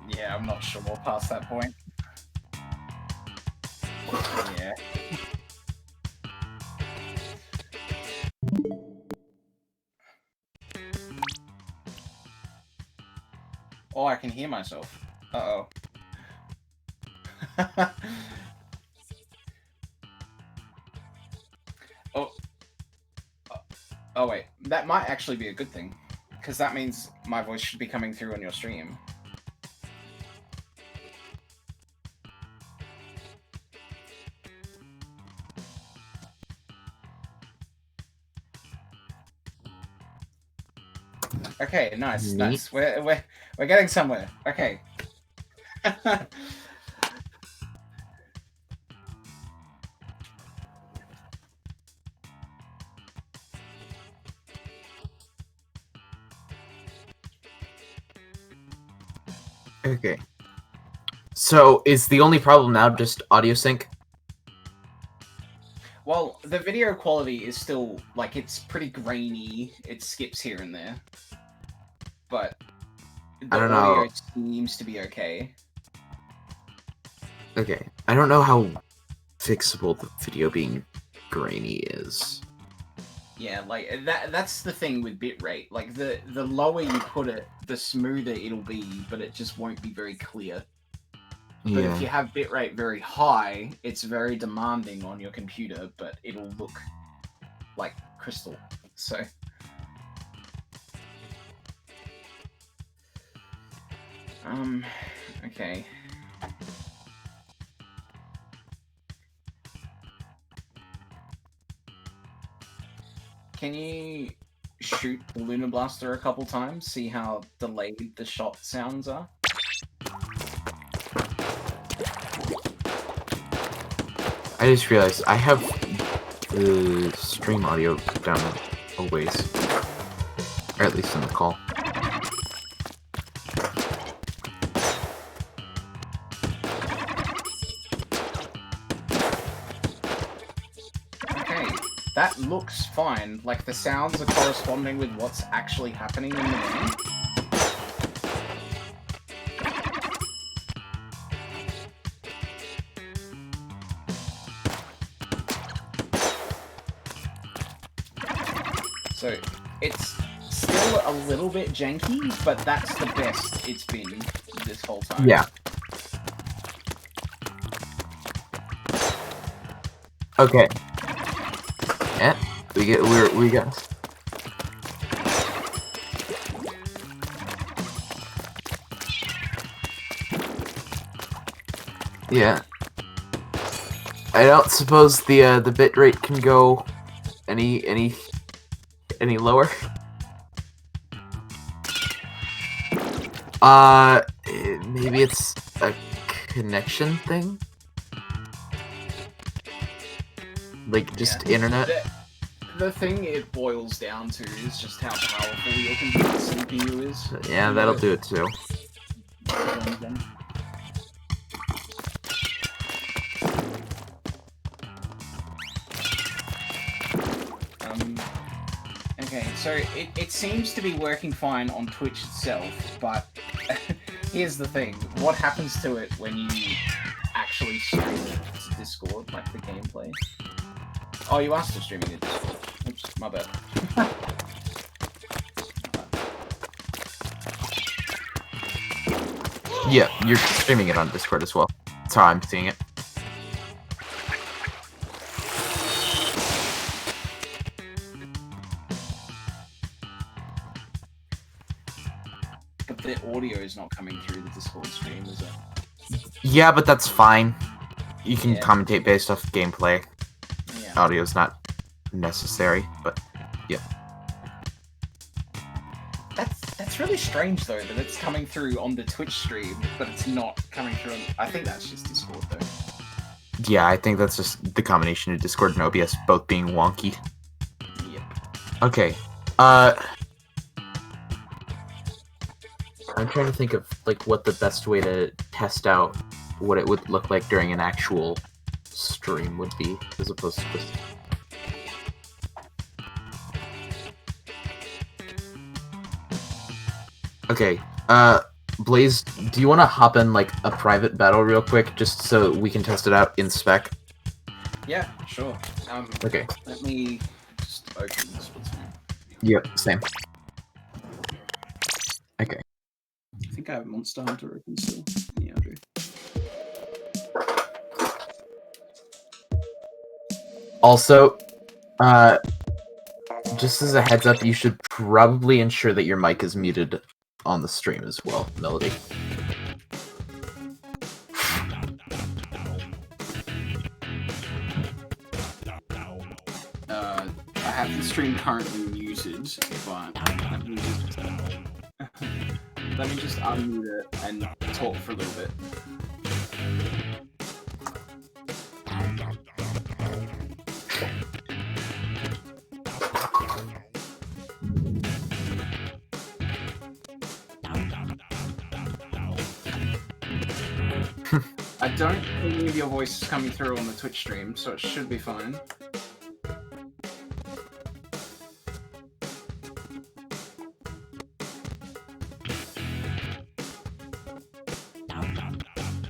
Yeah, I'm not sure past that point. Yeah. Oh, I can hear myself. Uh-oh. Oh. Oh, wait. That might actually be a good thing. Because that means my voice should be coming through on your stream. Okay, nice, Neat. nice. We're getting somewhere. Okay. Okay. So, is the only problem now just audio sync? Well, the video quality is still, like, it's pretty grainy. It skips here and there. But the I don't audio know. seems to be okay. Okay. I don't know how fixable the video being grainy is. Yeah, like, that's the thing with bitrate. Like, the lower you put it, the smoother it'll be, but it just won't be very clear. But if you have bitrate very high, it's very demanding on your computer, but it'll look like crystal. So... okay. Can you shoot the Lunar Blaster a couple times, see how delayed the shot sounds are? I just realized I have the stream audio down a ways. Or at least in the call. Okay, that looks fine. Like, the sounds are corresponding with what's actually happening in the game. So, it's still a little bit janky, but that's the best it's been this whole time. Yeah. Okay. Yeah, we got. Yeah. I don't suppose the bitrate can go any lower. Maybe it's a connection thing. Like, just internet? The thing it boils down to is just how powerful your computer's CPU is. Yeah, that'll do it too. Okay, so it seems to be working fine on Twitch itself, but here's the thing. What happens to it when you actually stream it to Discord, like the gameplay? Oh, you are still streaming it to Discord. Oops, my bad. Yeah, you're streaming it on Discord as well. That's how I'm seeing it. But the audio is not coming through the Discord stream, is it? Yeah, but that's fine. You can commentate based off gameplay. Yeah. Audio's not necessary, but yeah. That's really strange though, that it's coming through on the Twitch stream, but it's not coming through on... I think that's just Discord though. Yeah, I think that's just the combination of Discord and OBS both being wonky. Yep. Okay. I'm trying to think of like what the best way to test out what it would look like during an actual stream would be, as opposed to just... Okay, Blaze, do you want to hop in like a private battle real quick, just so we can test it out in spec? Yeah, sure. Okay. Let me just open this one. Yep, same. Okay. I think I have Monster Hunter open still. Yeah, I do. Also, just as a heads up, you should probably ensure that your mic is muted on the stream as well, Melody. I have the stream currently muted, but let me just unmute it and talk for a little bit. I don't think any of your voice is coming through on the Twitch stream, so it should be fine.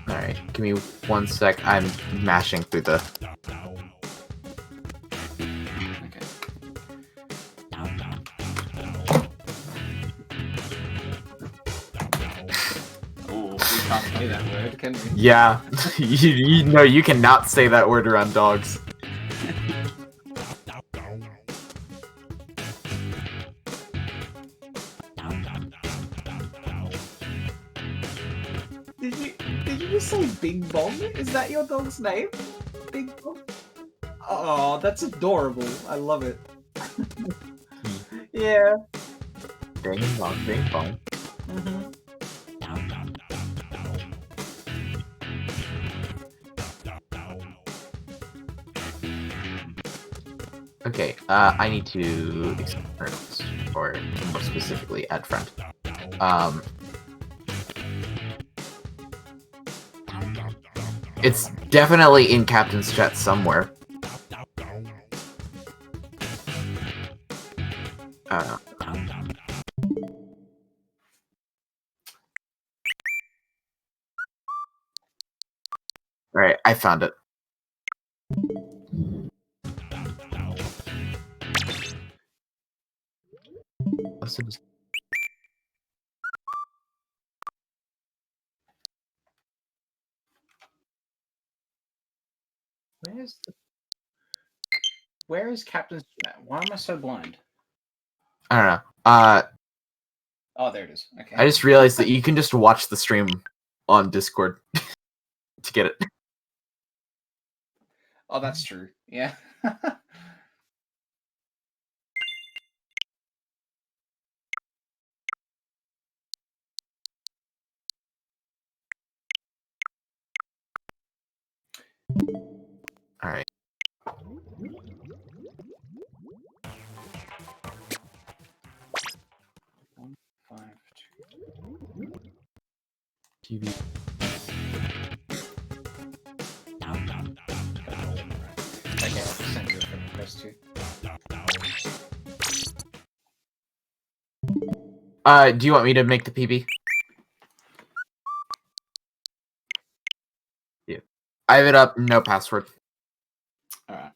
Alright, give me 1 sec. I'm mashing through the... Okay. Oh, we can't say that word, can we? Yeah, you know you cannot say that word around dogs. Did you just say Big Bong? Is that your dog's name? Big Bong? Oh, that's adorable. I love it. Yeah. Bing bong, bing bong. Mm-hmm. Okay, I need to externals, or more specifically, add friend. It's definitely in Captain's chat somewhere. Alright, I found it. Where is Captain's chat? Why am I so blind? I don't know. Oh, there it is. Okay. I just realized that you can just watch the stream on Discord to get it. Oh, that's true. Yeah. Alright. TV. Okay, I'll just send you a friend request too. Do you want me to make the PB? Yeah. I have it up, no password. Alright.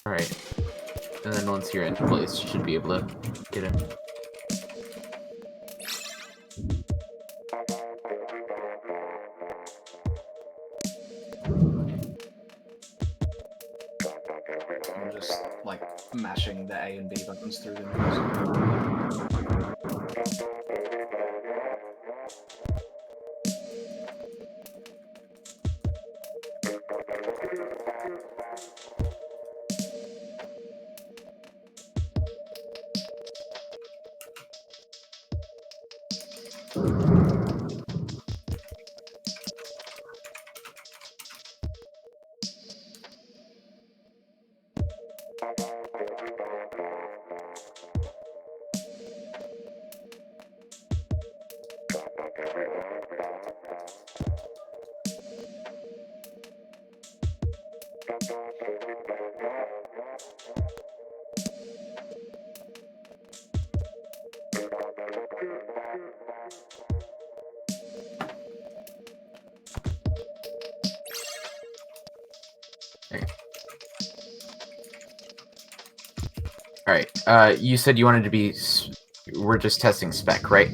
Alright. And then once you're in place, you should be able to get in. I'm just like mashing the A and B buttons through them. Alright, you said you wanted to be... We're just testing spec, right?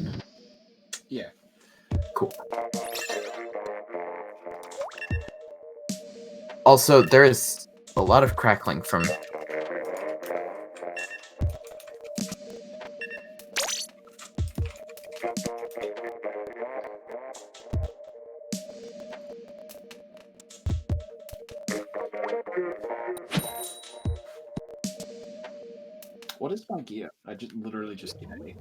Yeah. Cool. Also, there is a lot of crackling from... What is my gear? I just literally just get A.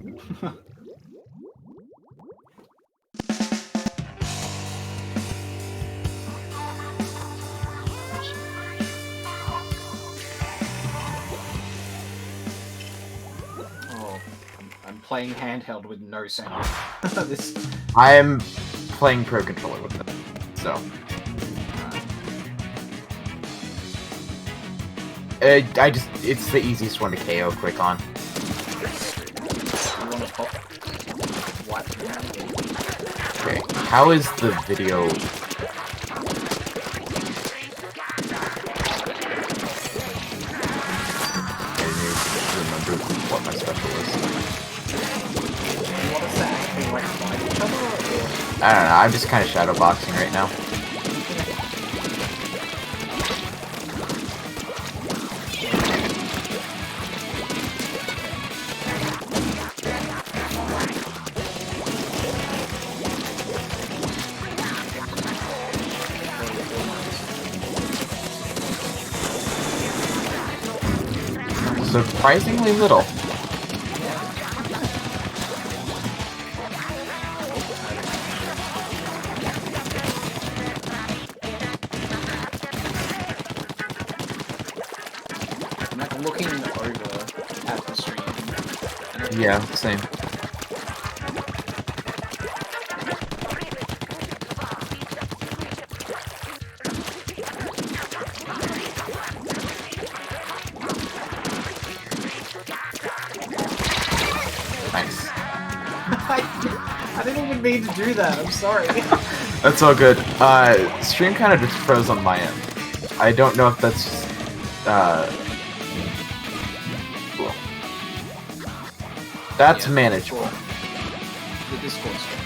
Oh, I'm playing handheld with no sound. I am playing Pro Controller with it, so... it's the easiest one to KO quick on. Okay, how is the video? I need to remember what my special is. I don't know, I'm just kind of shadowboxing right now. Surprisingly little. I'm like looking over at the stream. Yeah, same. Nice. I didn't even mean to do that. I'm sorry. That's all good. Stream kind of just froze on my end. I don't know if that's just, cool. That's manageable. The Discord stream.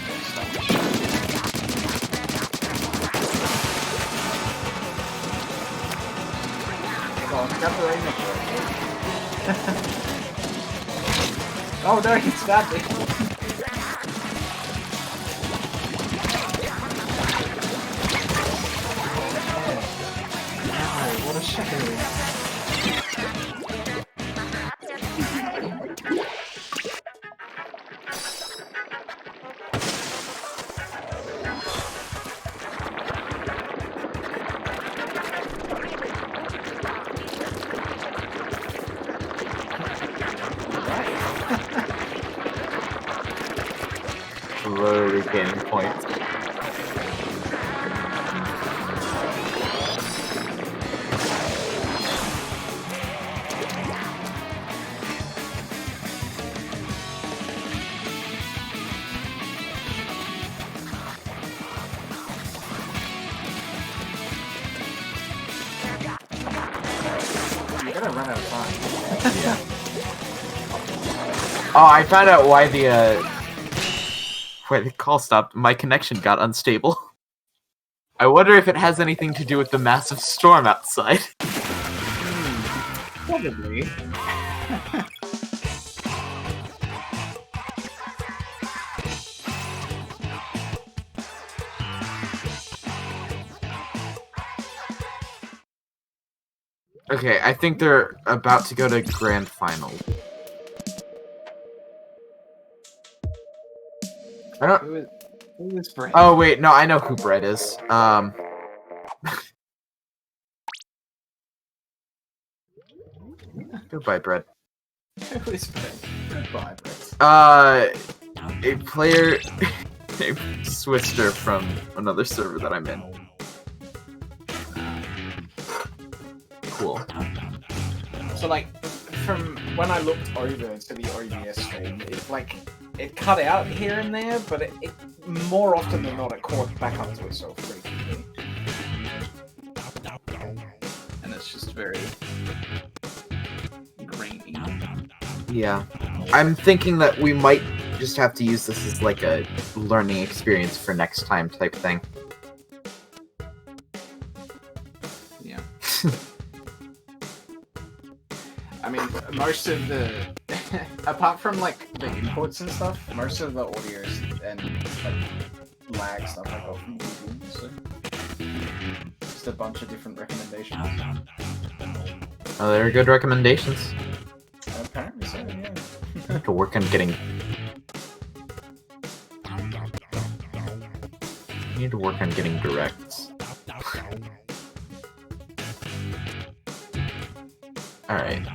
Oh no, he stabbed me. Oh, what a shame. Slowly gaining points. You're gonna run out of time. Yeah. Oh, I found out why the call stopped. My connection got unstable. I wonder if it has anything to do with the massive storm outside. Probably. Okay, I think they're about to go to grand final. I don't... Who is Brett? Oh wait, no, I know who Brett is. Goodbye, Brett. Who is Brett? Goodbye, Brett. A player named Swister from another server that I'm in. Cool. So, like, from when I looked over to the OBS stream, it cut out here and there, but it more often than not, it caught back up to itself pretty quickly. And it's just very grainy. Yeah. I'm thinking that we might just have to use this as like a learning experience for next time type thing. Yeah. I mean, most of the... apart from, like, the inputs and stuff, most of the audios and, like, lag stuff I got from Google, so... Just a bunch of different recommendations. Oh, they're good recommendations. Apparently so, yeah. I have to work on getting... I need to work on getting directs. Alright.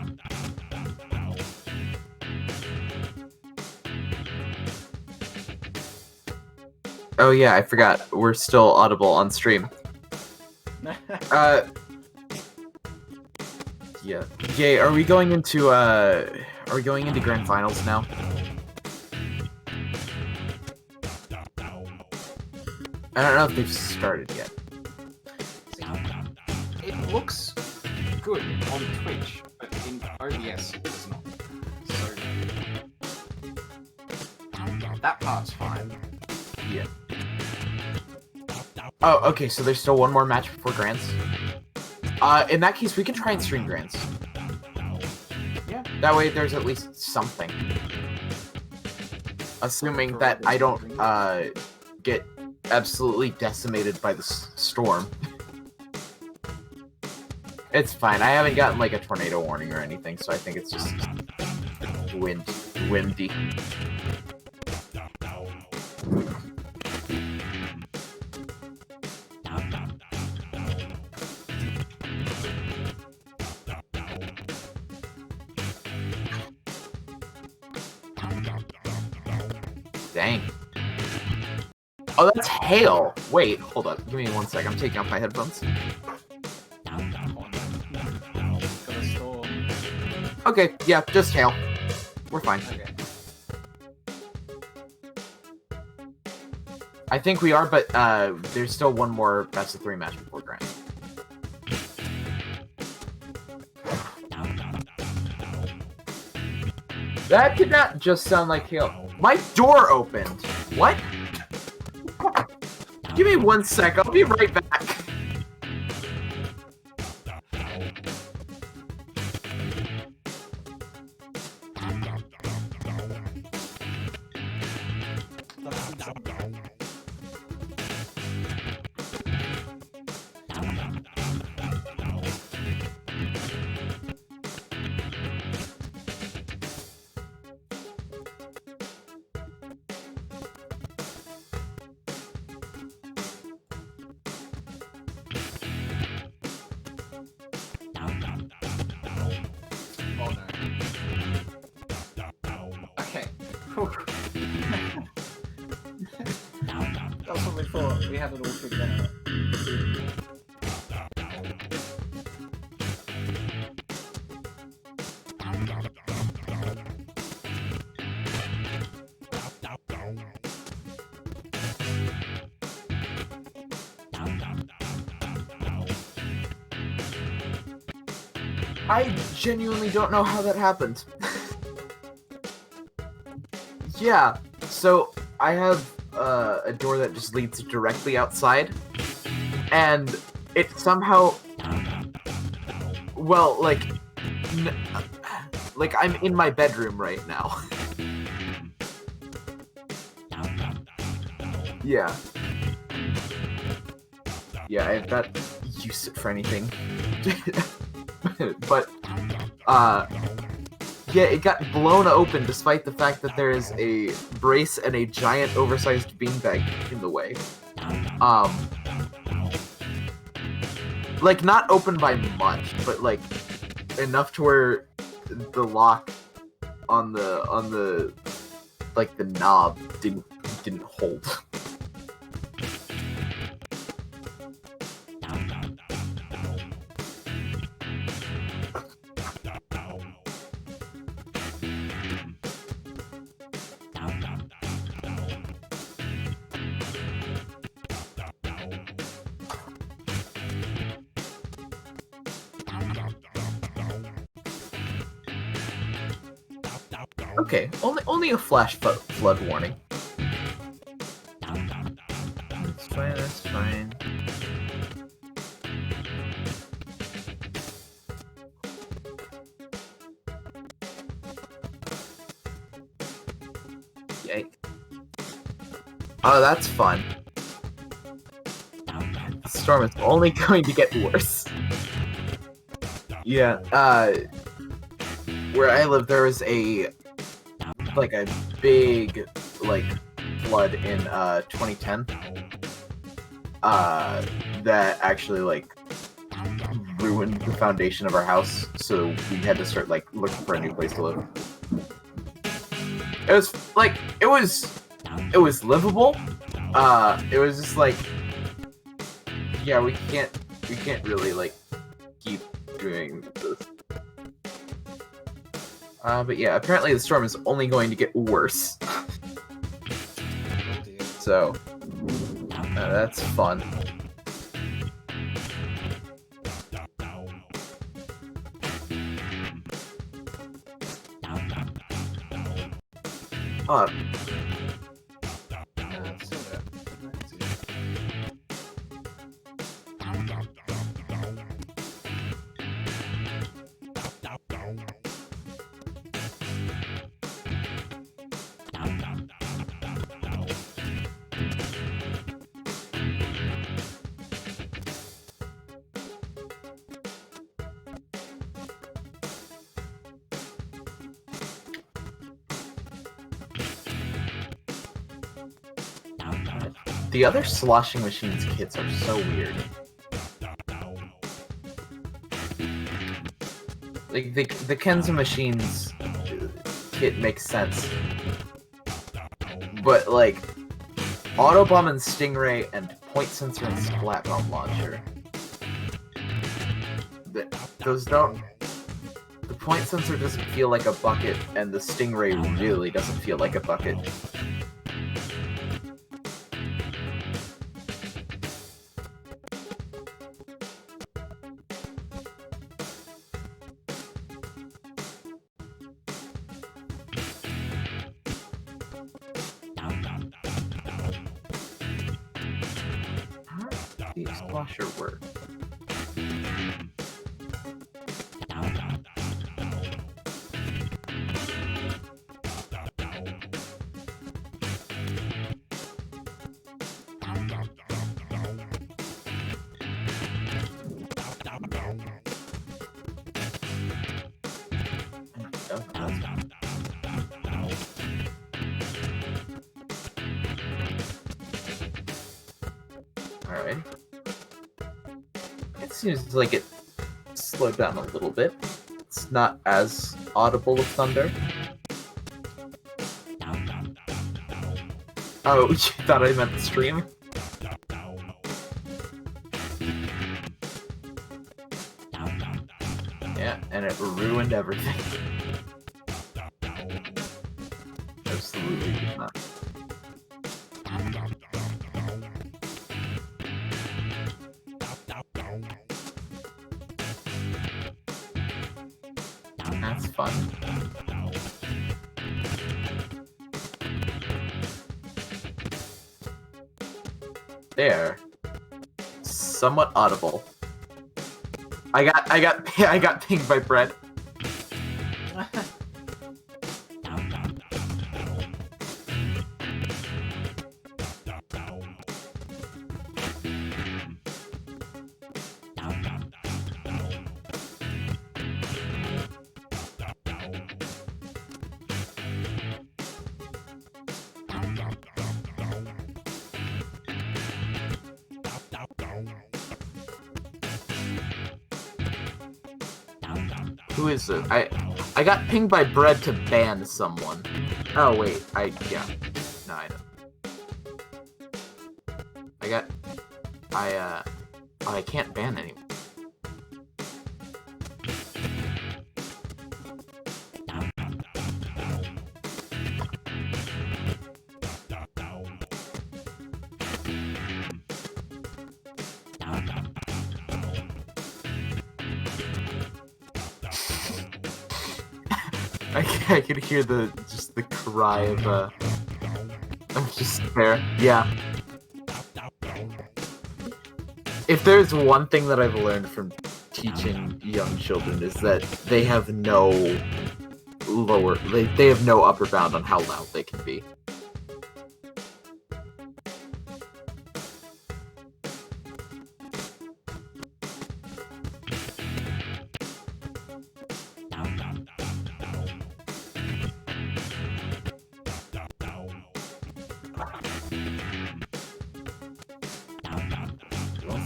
Oh yeah, I forgot. We're still audible on stream. Yeah. Jay, are we going into grand finals now? I don't know if they've started yet. It looks good on Twitch, but in OBS it does not. So that part's fine. Yeah. Oh, okay, so there's still one more match before Grands. In that case, we can try and stream Grands. Yeah. That way there's at least something. Assuming that I don't, get absolutely decimated by the storm. It's fine, I haven't gotten, like, a tornado warning or anything, so I think it's just windy. Dang. Oh, that's hail! Wait, hold up. Give me 1 sec. I'm taking off my headphones. Okay, yeah, just hail. We're fine. Okay. I think we are, but there's still one more best of 3 match before Grand. That did not just sound like hail. My door opened! What? Give me 1 sec, I'll be right back. That's what we thought. We had it all figured out. I genuinely don't know how that happened. Yeah, so I have a door that just leads directly outside, and it somehow, well, like I'm in my bedroom right now. Yeah. Yeah, I don't use it for anything. But, yeah, it got blown open despite the fact that there is a brace and a giant oversized beanbag in the way. Like, not open by much, but, like, enough to where the lock on the like the knob didn't hold. Okay, only a flash flood warning. That's fine, that's fine. Yikes. Oh, that's fun. The storm is only going to get worse. Yeah, where I live, there was a big, flood in, 2010. That actually, ruined the foundation of our house, so we had to start, looking for a new place to live. It was livable. It was just yeah, we can't really, keep doing this. But yeah, apparently the storm is only going to get worse. So, that's fun. The other sloshing machines kits are so weird. The Kenza machines kit makes sense. But Autobomb and Stingray and Point Sensor and Splat Bomb Launcher. Those don't... The Point Sensor doesn't feel like a bucket, and the Stingray really doesn't feel like a bucket. The Explosher work. Alright. It seems like it slowed down a little bit. It's not as audible of thunder. Oh, you thought I meant the stream? Yeah, and it ruined everything. Absolutely did not. That's fun. There. Somewhat audible. I got pinged by Brett. Who is it? I got pinged by Bread to ban someone. Oh wait, yeah. No, I know. I can't ban anyone. I could hear the cry of despair. Yeah. If there's one thing that I've learned from teaching young children is that they have no they have no upper bound on how loud they can be.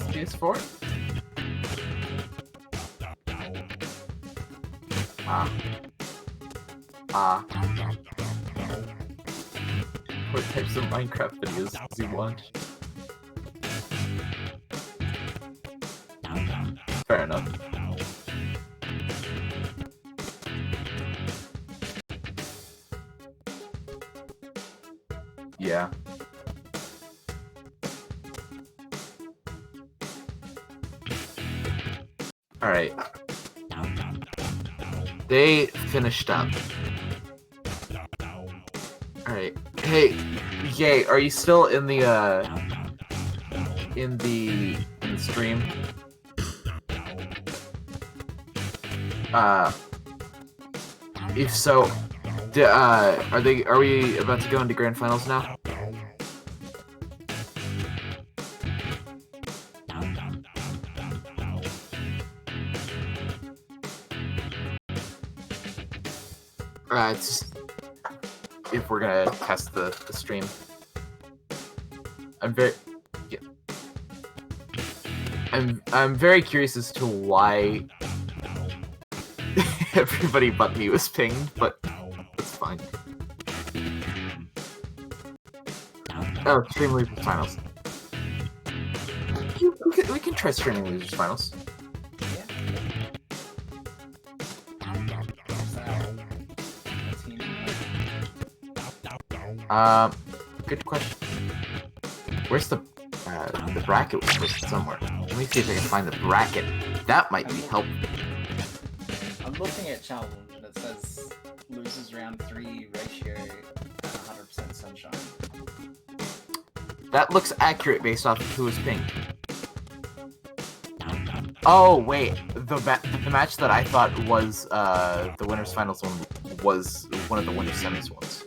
PS4? What types of Minecraft videos does he watch? Fair enough. Yeah. Alright. They finished up. Alright. Hey, Yay, are you still in the stream? If so, are we about to go into grand finals now? It's just if we're gonna test the stream. I'm very curious as to why everybody but me was pinged, but that's fine. Oh, stream losers finals. We can try streaming losers finals. Good question. Where's the bracket was posted somewhere. Let me see if I can find the bracket. That might be helpful. I'm looking at challenge and it says losers round 3 ratio at 100% sunshine. That looks accurate based off of who was pinged. Oh wait, the match that I thought was the winners finals one was one of the winners semis ones.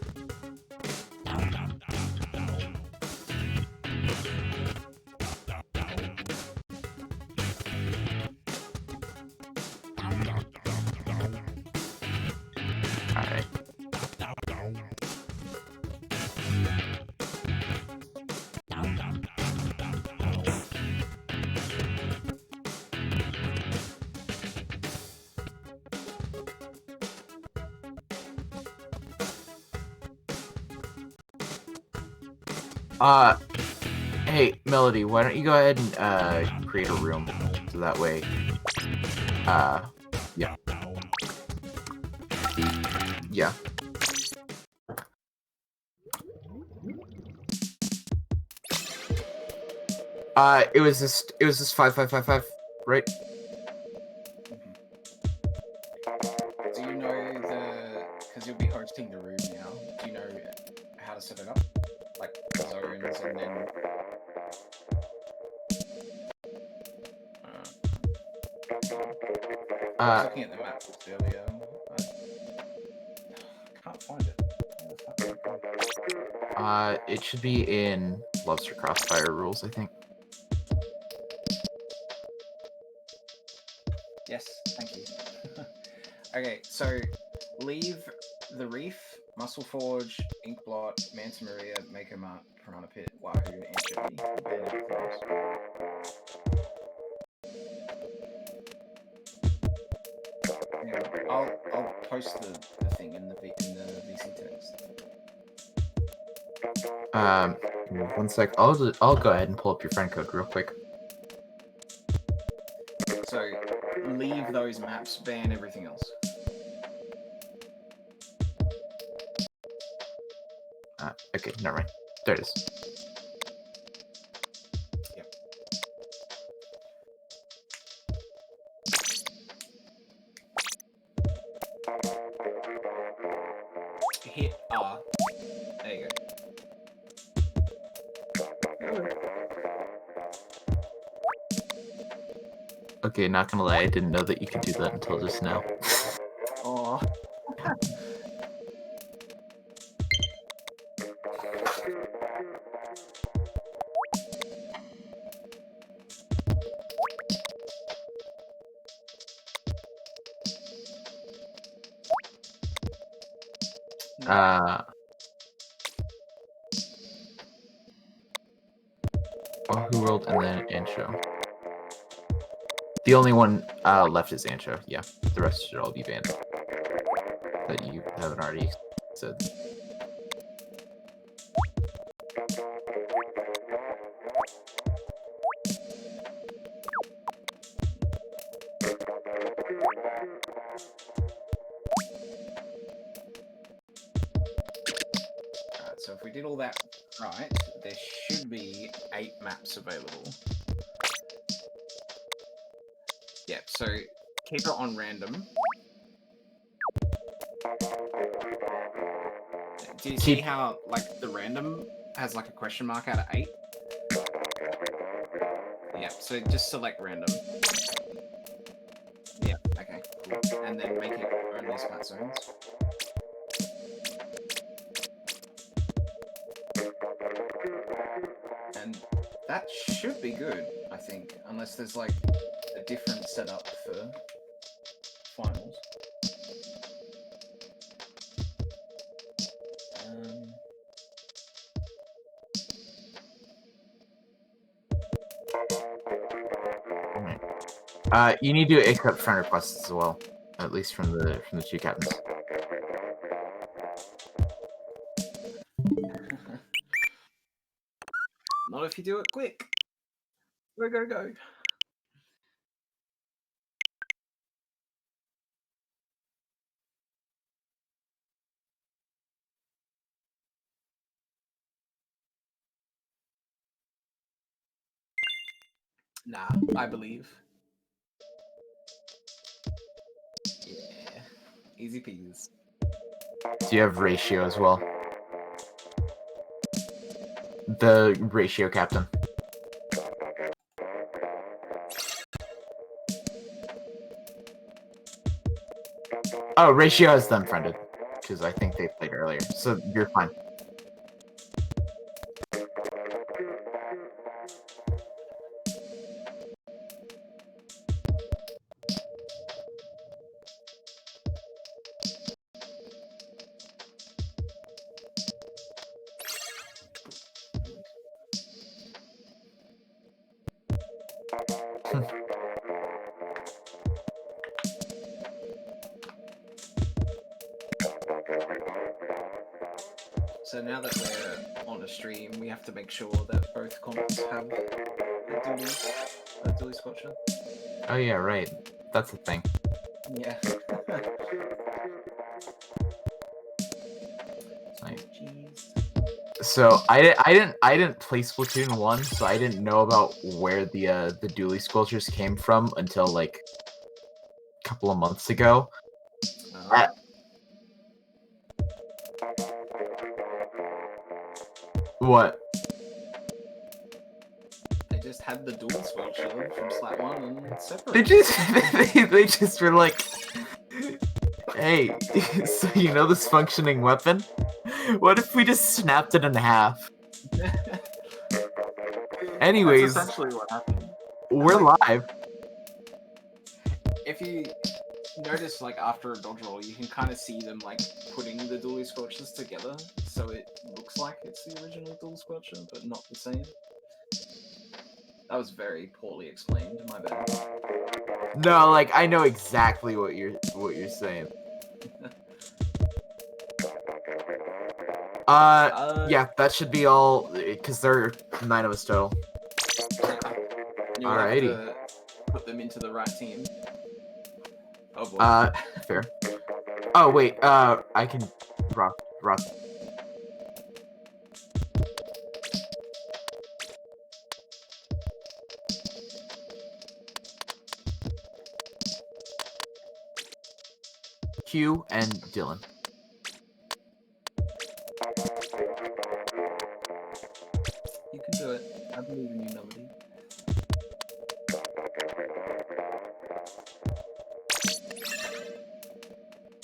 Hey, Melody, why don't you go ahead and, create a room, so that way, yeah. Yeah. It was this 5555, right? Do you know because you'll be hosting the room now, do you know how to set it up? Like, zones and then... I was looking at the map earlier. I can't find it. It should be in Lobster Crossfire rules, I think. Yes, thank you. Okay, so leave the Reef, Muscle Forge, Inkblot, Manta Maria, Mako Mart, Piranha Pit, Wahoo, Anchovy, ban everything else. Yeah. I'll post the thing in the VC text. 1 sec. I'll go ahead and pull up your friend code real quick. So leave those maps, ban everything else. Okay, never mind. There it is. Yep. Hit R. There you go. Okay, not gonna lie, I didn't know that you could do that until just now. Oh. Well, who rolled and then Ancho? The only one left is Ancho, yeah. The rest should all be banned. That you haven't already said. Alright, so if we did all that right, there should be 8 maps available. Yep, so keep it on random. Do you see how, like, the random has, like, a question mark out of 8? Yep, so just select random. Yep, okay, cool. And then make it only splat zones. And that should be good, I think, unless there's, like, a different setup for finals. You need to accept friend requests as well, at least from the 2 captains. Not if you do it quick. Go, go, go. Nah, I believe. Yeah, easy peas. Do you have ratio as well? The ratio captain. Oh, ratio has them friended, because I think they played earlier, so you're fine. So now that we're on a stream, we have to make sure that both comps have a dually squatcher. Oh yeah, right. That's the thing. Yeah. Nice. Jeez. So I didn't play Splatoon 1, so I didn't know about where the dually squelchers came from until like a couple of months ago. What? They just had the dual squelcher from Slat 1 and separate. They just were like, hey, so you know this functioning weapon? What if we just snapped it in half? Anyways, that's essentially what happened. We're live. If you notice, like, after a dodge roll, you can kind of see them, like, putting the dually squelchers together, so it looks like it's the original dual squelcher, but not the same. That was very poorly explained, my bad. No, like I know exactly what you're saying. Yeah, that should be all, because there are 9 of us total. You'll have to put them into the right team. Oh boy. Fair. Oh wait, I can rock. Q and Dylan. You can do it. I believe in you, Melody.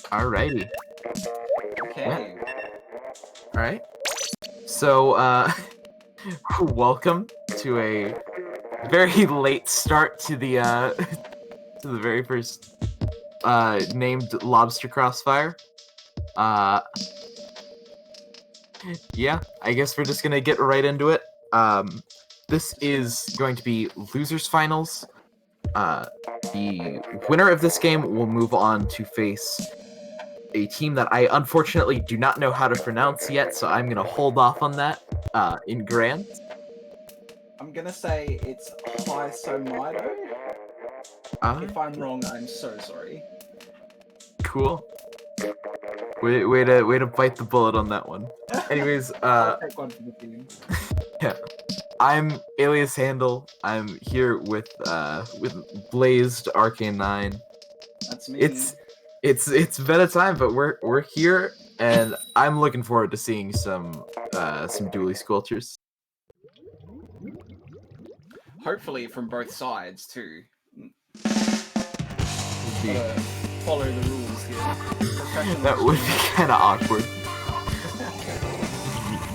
Alrighty. Okay. Alright. So, welcome to a very late start to the, to the very first, named Lobster Crossfire. Yeah, I guess we're just gonna get right into it. This is going to be Losers Finals. The winner of this game will move on to face a team that I unfortunately do not know how to pronounce yet, so I'm gonna hold off on that, in Grand. I'm gonna say it's Hisomido. If I'm wrong, I'm so sorry. Cool. Way to bite the bullet on that one. Anyways, I'll take one for the team. Yeah. I'm Alias Handle. I'm here with Blazed Arcane 9. That's me. It's been a time, but we're here, and I'm looking forward to seeing some dually sculptures. Hopefully from both sides too. Follow the rules here. That would be kind of awkward.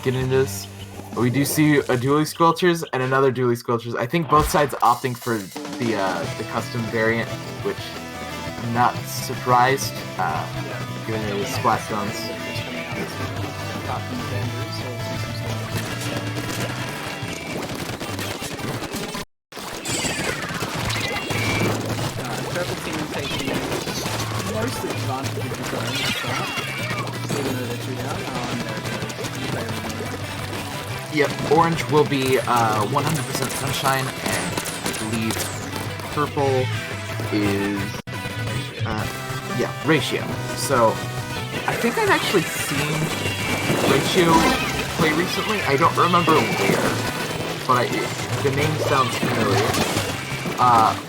Get into this. We do see a dually sculptures and another dually sculptures. I think both sides opting for the custom variant, which I'm not surprised. Given it was splat guns. Purple team taking mostly advantage of the zone start. Even though they're 2 down, Yep, orange will be 100% sunshine, and I believe purple is ratio. So I think I've actually seen ratio play recently. I don't remember where, but the name sounds familiar.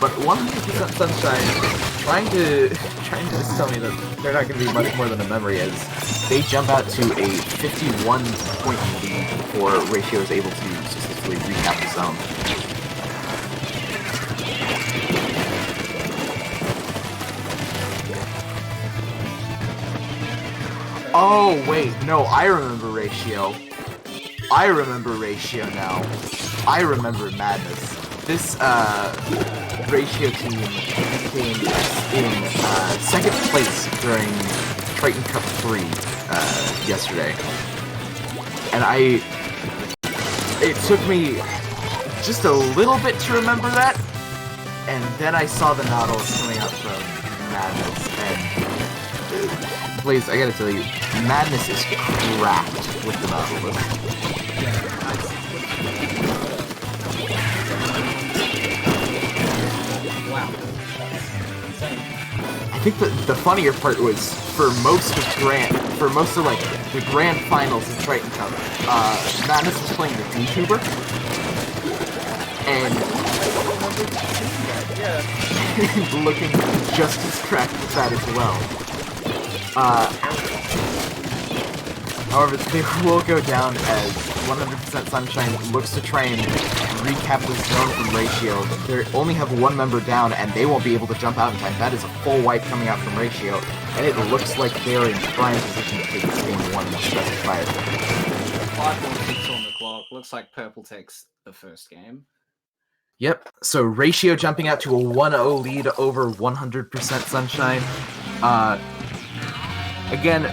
But 100% sunshine trying to just tell me that they're not going to be much more than a memory, as they jump out to a 51-point lead before ratio is able to successfully recap the zone. Oh wait, no, I remember ratio. I remember ratio now. I remember madness. This ratio team came in second place during Triton Cup 3 yesterday, and it took me just a little bit to remember that, and then I saw the Nautilus coming out from Madness, and Blaze, I gotta tell you, Madness is cracked with the Nautilus. I think the funnier part was for most of like the grand finals of Triton Cup, Madness was playing the D-Tuber, and looking just as cracked with that as well. However, they will go down as 100% Sunshine looks to try and recap the zone from ratio. They only have one member down, and they won't be able to jump out in time. That is a full wipe coming out from ratio, and it looks like they're in prime position to take this game 1 and specify it. 5 more ticks on the clock. Looks like purple takes the first game. Yep, so ratio jumping out to a 1-0 lead over 100% Sunshine. Again,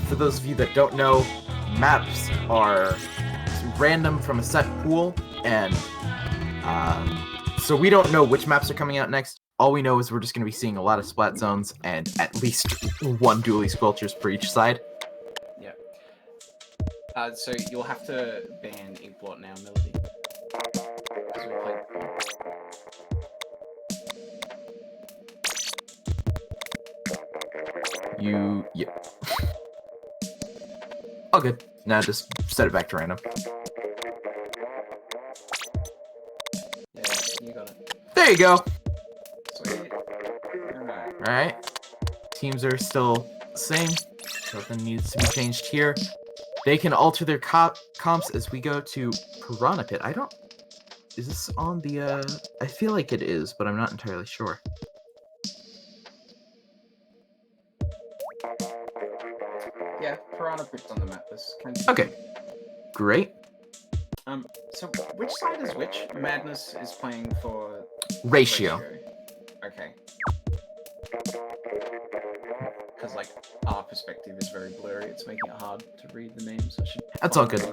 for those of you that don't know, maps are random from a set pool, and So we don't know which maps are coming out next. All we know is we're just going to be seeing a lot of splat zones and at least one dually squelchers per each side. Yeah. So you'll have to ban Inkblot now, Melody. Because we played before. Yeah. All good. Now just set it back to random. Yeah, you got it. There you go. Sweet. Alright. Teams are still the same. Nothing needs to be changed here. They can alter their comps as we go to Piranha Pit. Is this on the, I feel like it is, but I'm not entirely sure. Yeah, Piranha Pit's on the map. Okay. Great. So which side is which? Madness is playing for... Ratio. Okay. Because, like, our perspective is very blurry. It's making it hard to read the names. That's all good.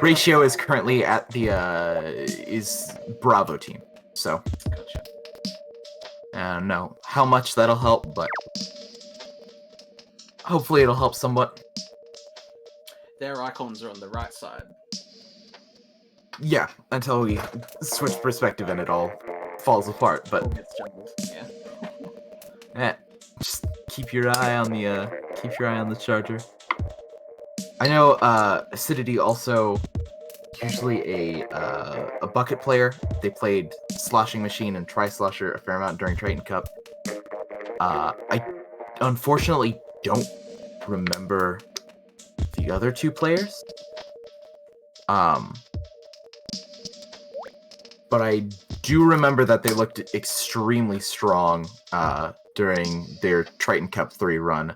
Ratio is currently at the, is Bravo team. So. Gotcha. I don't know how much that'll help, but hopefully it'll help somewhat. Their icons are on the right side. Yeah, until we switch perspective and it all falls apart, but... All gets jumbled, yeah. Just keep your eye on the charger. I know Acidity also usually a bucket player. They played Sloshing Machine and Tri-Slosher a fair amount during Triton Cup. I unfortunately don't remember the other two players. But I do remember that they looked extremely strong during their Triton Cup 3 run.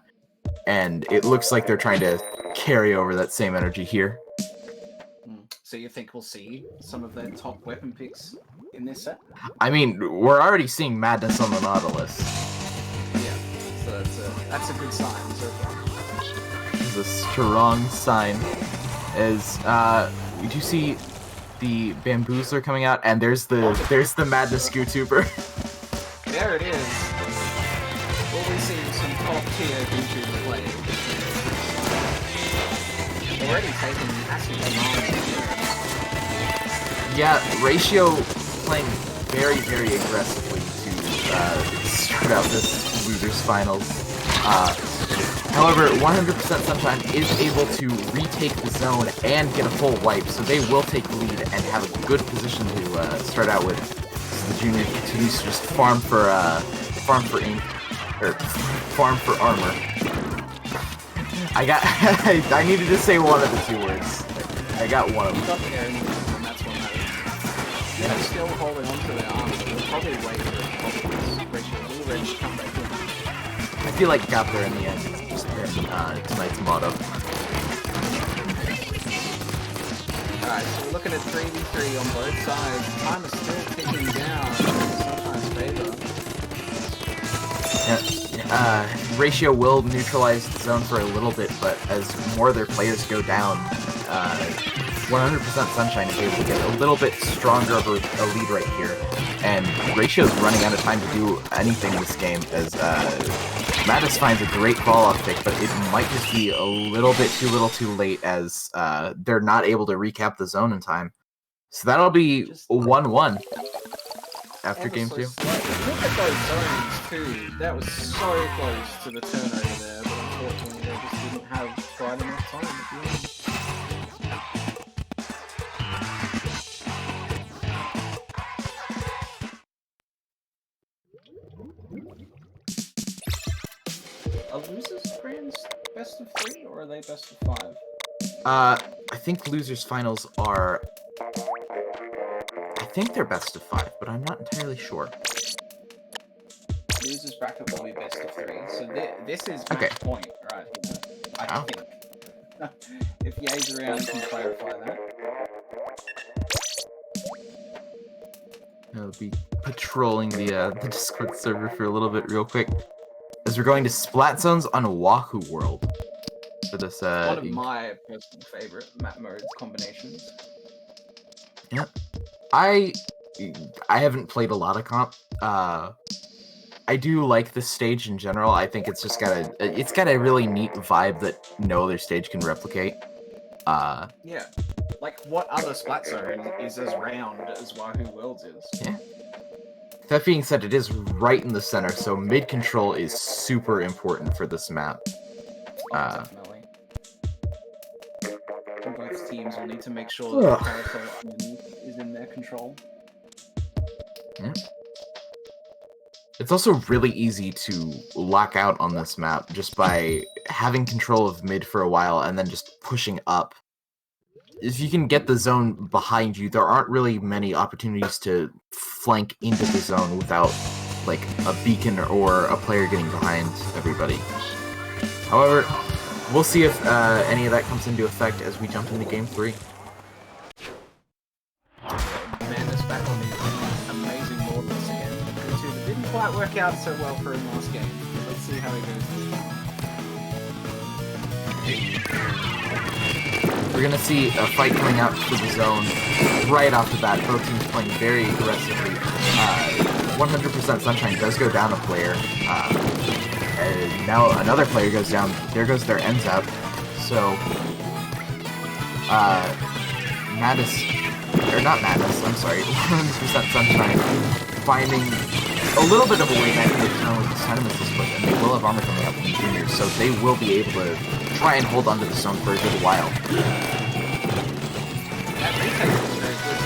And it looks like they're trying to carry over that same energy here. So you think we'll see some of their top weapon picks in this set? I mean, we're already seeing Madness on the Nautilus. Yeah, so that's a good sign so far. It's a strong sign. As we do see the Bamboozler coming out, and there's the Madness Scootuber. There it is. We'll be seeing some top tier YouTube play. Already taking massive amounts. Yeah, Ratio playing very, very aggressively to start out this losers finals. However, 100% Sunshine is able to retake the zone and get a full wipe, so they will take the lead and have a good position to start out with. So the junior continues to just farm for ink, or farm for armor. I needed to say one of the two words. I got one of them. You got the air and that's what matters. They're still holding on to their arms, so they'll probably wait for Ratio ready to come back in. I feel like got there in the end. It's just been tonight's motto. Alright, so we're looking at 3v3 on both sides. Time is still ticking down in Sunshine's favor. Yeah, Ratio will neutralize the zone for a little bit, but as more of their players go down, 100% Sunshine is able to get a little bit stronger of a lead right here. And Ratio's running out of time to do anything this game, as Mattis finds a great fall-off pick, but it might just be a little bit too late, as they're not able to recap the zone in time. So that'll be 1-1 after game 2. Look at those zones too. That was so close to the turnover there, but unfortunately they just didn't have quite enough time at the end. Are losers friends best of 3 or are they best of 5? I think losers finals are... I think they're best of 5, but I'm not entirely sure. Losers bracket will be best of 3, so this is okay. match point, right? I think. If Ye's around, you can clarify that. I'll be patrolling the Discord server for a little bit real quick. As we're going to Splat Zones on Wahoo World. For this, one of my personal favorite map modes combinations. Yeah. I I haven't played a lot of comp. I do like this stage in general. I think it's just got a really neat vibe that no other stage can replicate. Yeah. Like, what other Splat Zone is as round as Wahoo Worlds is? Yeah. That being said, it is right in the center, so mid control is super important for this map. Definitely. Both teams will need to make sure that the character underneath is in their control. Yeah. It's also really easy to lock out on this map just by having control of mid for a while and then just pushing up. If you can get the zone behind you, there aren't really many opportunities to flank into the zone without, like, a beacon or a player getting behind everybody. However, we'll see if any of that comes into effect as we jump into Game 3. Madness back on the amazing board once again. It didn't quite work out so well for him last game. Let's see how he goes this time. We're going to see a fight coming out for the zone right off the bat. Both teams playing very aggressively. 100% Sunshine does go down a player. And now another player goes down. There goes their ends out. So, I'm sorry, 100% Sunshine finding a little bit of a way back into the zone with the Sentiment split, and they will have armor coming out from the juniors, so they will be able to try and hold onto the zone for a good while. That retake was very good.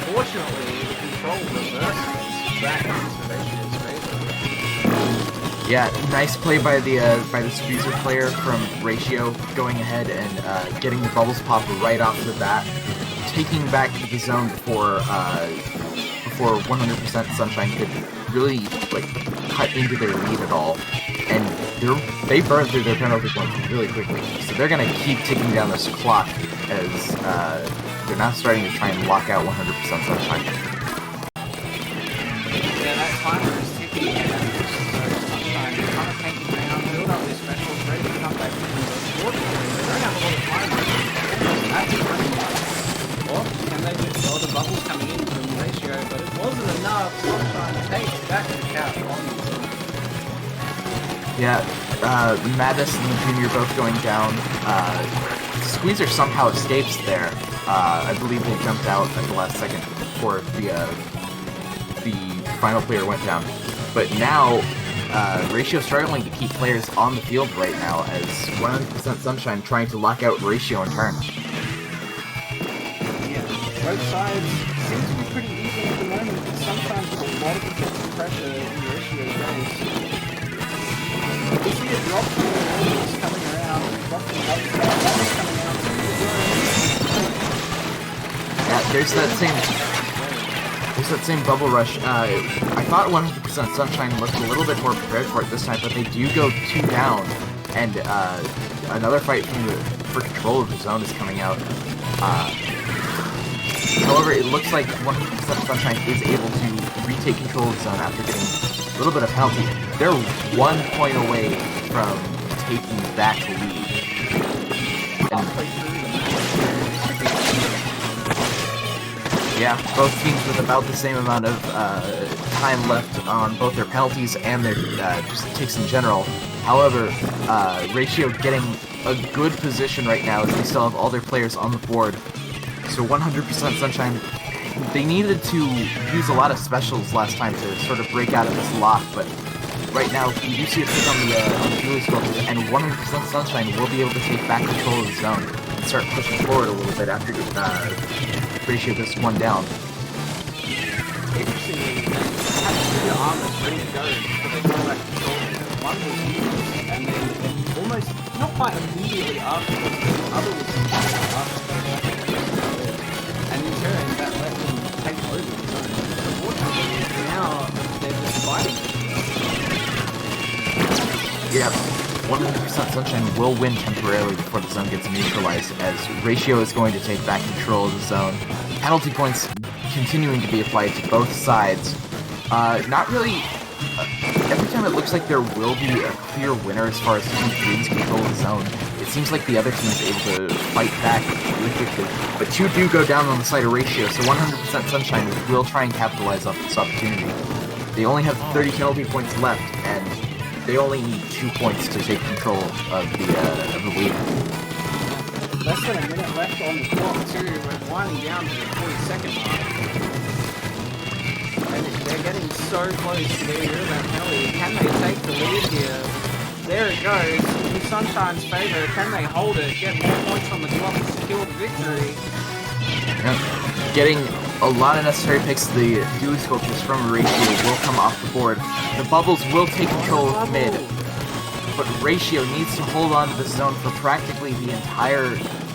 Unfortunately, the control reverses back into Ratio's favor. Yeah, nice play by the Squeezer player from Ratio, going ahead and getting the bubbles pop right off the bat, taking back the zone before 100% Sunshine could really cut into their lead at all, and they burned through their penalty points really quickly. So they're gonna keep ticking down this clock as they're now starting to try and lock out 100% Sunshine. Yeah, that timer is ticking, and Sunshine is kind of tanking down, build up their specials, ready to come back in. Unfortunately, they don't have a lot of time. That's impressive. Or can they just the bubbles coming in from Ratio, but it wasn't enough. Sunshine takes back the couch on the zone. Yeah, Madness and the Junior both going down. Squeezer somehow escapes there. I believe they jumped out at the last second before the final player went down. But now, Ratio struggling to keep players on the field right now as 100% Sunshine trying to lock out Ratio in turn. Both sides seem to be pretty even at the moment, but sometimes with a lot of defensive pressure in Ratio's race. We see a drop from the walls coming around, drop from the other side, that is coming out from the zone. Yeah, there's that same bubble rush. I thought 100% Sunshine looked a little bit more prepared for it this time, but they do go 2 down, and another fight for control of the zone is coming out. However, it looks like 100% Sunshine is able to retake control of the zone after getting a little bit of penalty. They're 1 point away from taking back the lead. Yeah, both teams with about the same amount of time left on both their penalties and their just ticks in general. However, Ratio getting a good position right now as they still have all their players on the board. So 100% Sunshine, they needed to use a lot of specials last time to sort of break out of this lock, but right now we do see a pick on the Julie Sculptures, and 100% Sunshine will be able to take back control of the zone and start pushing forward a little bit after Ratio gets 1 down. Interestingly, they had the armors ready to go, but they got back control. One was useless, and then almost, not quite immediately afterwards, the other was after. And in turn, that let them take over the zone. Unfortunately, now they're just fighting. Yeah, 100% Sunshine will win temporarily before the zone gets neutralized, as Ratio is going to take back control of the zone. Penalty points continuing to be applied to both sides. Not really... every time it looks like there will be a clear winner as far as who wins control of the zone, it seems like the other team is able to fight back terrifically. But 2 do go down on the side of Ratio, so 100% Sunshine will try and capitalize off this opportunity. They only have 30 penalty points left, and they only need 2 points to take control of the lead. Less than a minute left on the clock too. We're winding down to the 42nd mark. And they're getting so close to getting rid of that penalty. Can they take the lead here? There it goes. In Sunshine's favour. Can they hold it? Get more points on the clock and secure the victory? Yeah. Getting a lot of necessary picks. The dually sculptures from Ratio will come off the board. The bubbles will take control of mid. But Ratio needs to hold on to the zone for practically the entire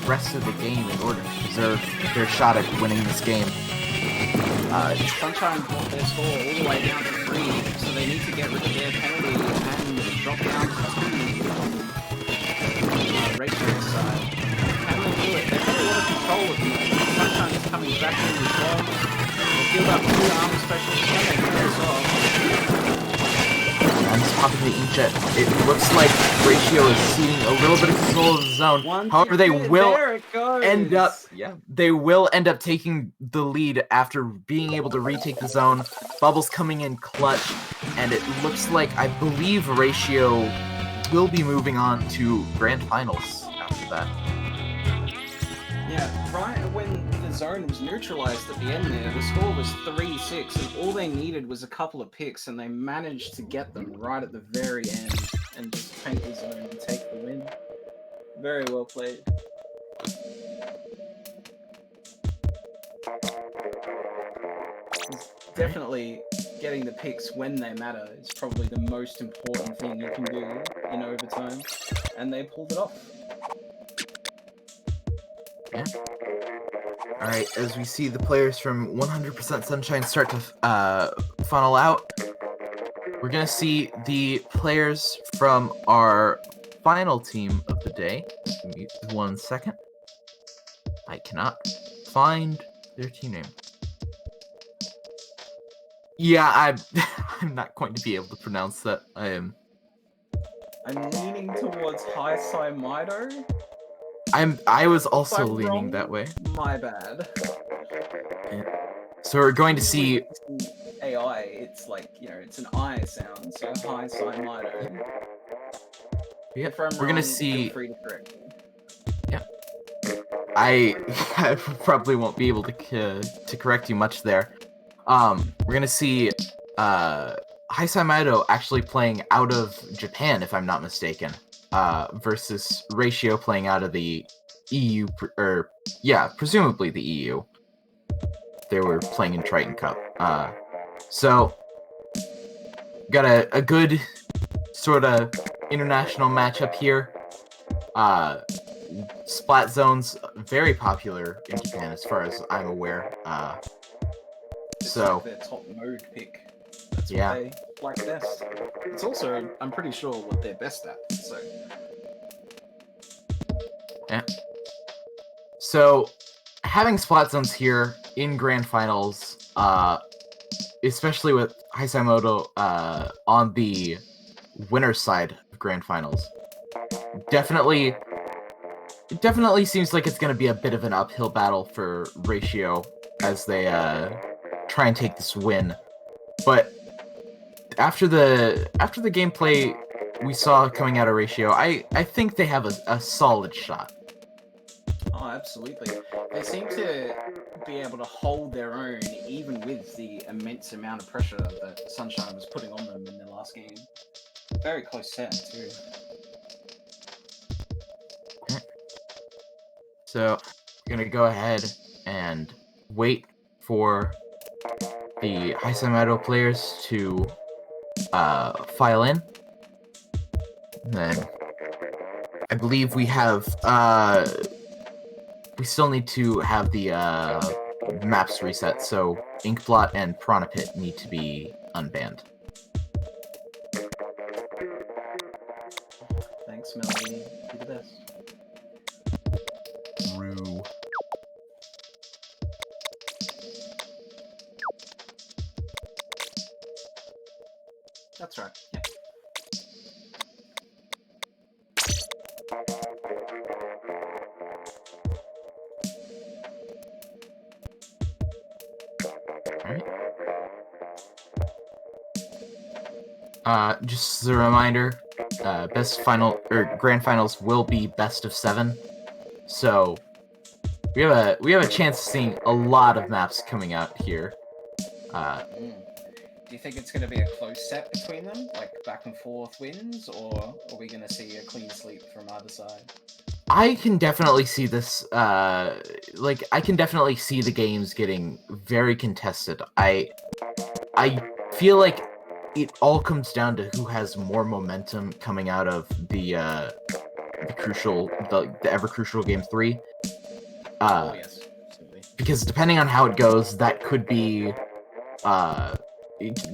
rest of the game in order to preserve their shot at winning this game. Sunshine brought their score all the way down to 3, so they need to get rid of their penalty and drop down to 2 Ratio's side. Can they do it? They've got a lot of control at the moment. Sunshine is coming back in as well. They'll build up 2 arm specials. Can they do this off? And popping the inkjet. It looks like Ratio is ceding a little bit of control of the zone. However, they will end up taking the lead after being able to retake the zone. Bubbles coming in clutch, and it looks like, I believe, Ratio will be moving on to Grand Finals after that. Yeah, right when the zone was neutralized at the end there, the score was 3-6, and all they needed was a couple of picks, and they managed to get them right at the very end and just paint the zone and take the win. Very well played. Definitely getting the picks when they matter is probably the most important thing you can do in overtime, and they pulled it off. Yeah. Alright, as we see the players from 100% Sunshine start to funnel out, we're gonna see the players from our final team of the day. Give me 1 second. I cannot find their team name. Yeah, I'm not going to be able to pronounce that. I'm leaning towards Hi-Sai Mido. I was also leaning that way. My bad. Yeah. So we're going to see AI. It's like, you know, it's an I sound. So Hi-Sai Mido. Yeah, if I'm we're wrong, gonna see. feel free to correct me. Yeah. I probably won't be able to correct you much there. We're gonna see Hi-Sai Mido actually playing out of Japan, if I'm not mistaken. Versus Ratio playing out of the EU, presumably the EU. They were playing in Triton Cup. So, got a good sort of international matchup here. Splat zones, very popular in Japan as far as I'm aware. So, like their top mode pick. That's what they like best. It's also, I'm pretty sure, what they're best at. So. Yeah. So, having splat zones here in Grand Finals, especially with Hi-Sai Mido on the winner's side of Grand Finals, definitely seems like it's going to be a bit of an uphill battle for Ratio as they try and take this win. But after the gameplay we saw coming out of Ratio, I think they have a solid shot. Oh, absolutely. They seem to be able to hold their own even with the immense amount of pressure that Sunshine was putting on them in their last game. Very close set, too. So, we're going to go ahead and wait for the Hi-Sai Mido players to file in. And then I believe we have we still need to have the maps reset, so Inkblot and Piranha need to be unbanned. Thanks, Melody. You're the best. Rue. That's right. Yeah. Just as a reminder, grand finals will be best of 7. So we have a chance of seeing a lot of maps coming out here. Do you think it's going to be a close set between them, like back and forth wins, or are we going to see a clean sweep from either side? I can definitely see this. I can definitely see the games getting very contested. I feel like it all comes down to who has more momentum coming out of the ever crucial game 3. Yes, absolutely. Because depending on how it goes, that could be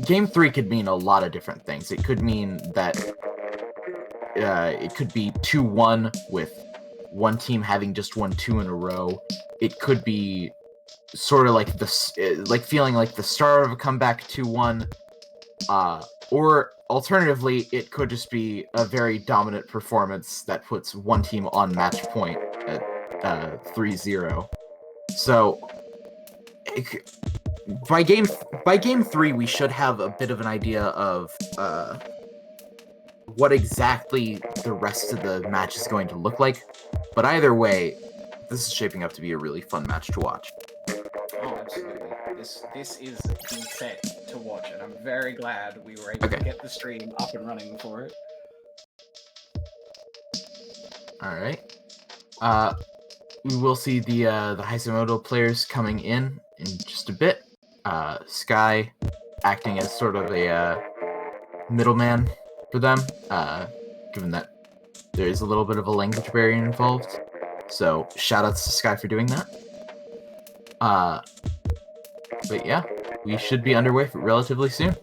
game 3 could mean a lot of different things. It could mean that it could be 2-1 with one team having just won 2 in a row. It could be sort of like feeling like the start of a comeback 2-1, or alternatively, it could just be a very dominant performance that puts one team on match point at 3-0. So by game 3, we should have a bit of an idea of what exactly the rest of the match is going to look like. But either way, this is shaping up to be a really fun match to watch. Oh, absolutely. This is the set to watch, and I'm very glad we were able to get the stream up and running for it. Alright. We will see the Heisemoto players coming in just a bit. Sky acting as sort of a middleman for them, given that there is a little bit of a language barrier involved. So shoutouts to Sky for doing that. But yeah, we should be underway relatively soon.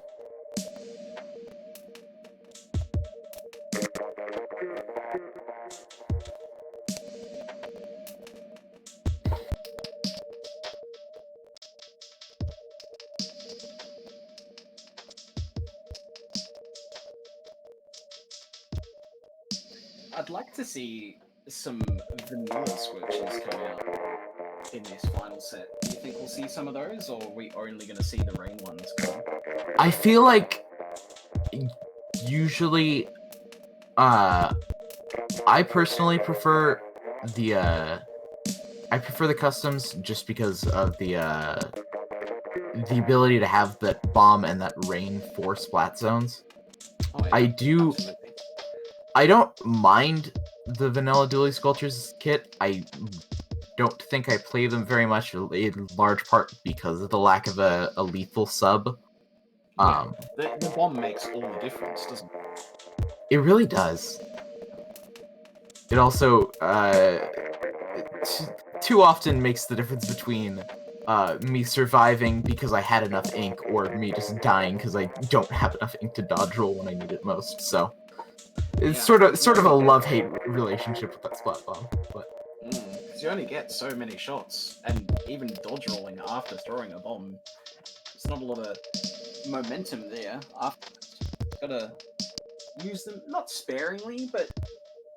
I'd like to see some vanilla switches come out in this final set. Do you think we'll see some of those, or are we only going to see the rain ones come? I feel like usually, I personally prefer the customs just because of the ability to have that bomb and that rain for splat zones. Oh, yeah, absolutely. I don't mind the vanilla dually sculptures kit. I don't think I play them very much, in large part because of the lack of a lethal sub. Yeah, the bomb makes all the difference, doesn't it? It really does. It also too often makes the difference between me surviving because I had enough ink, or me just dying because I don't have enough ink to dodge roll when I need it most. So it's sort of a love-hate relationship with that splat bomb. But because you only get so many shots, and even dodge rolling after throwing a bomb, there's not a lot of momentum there. Afterwards, gotta use them not sparingly, but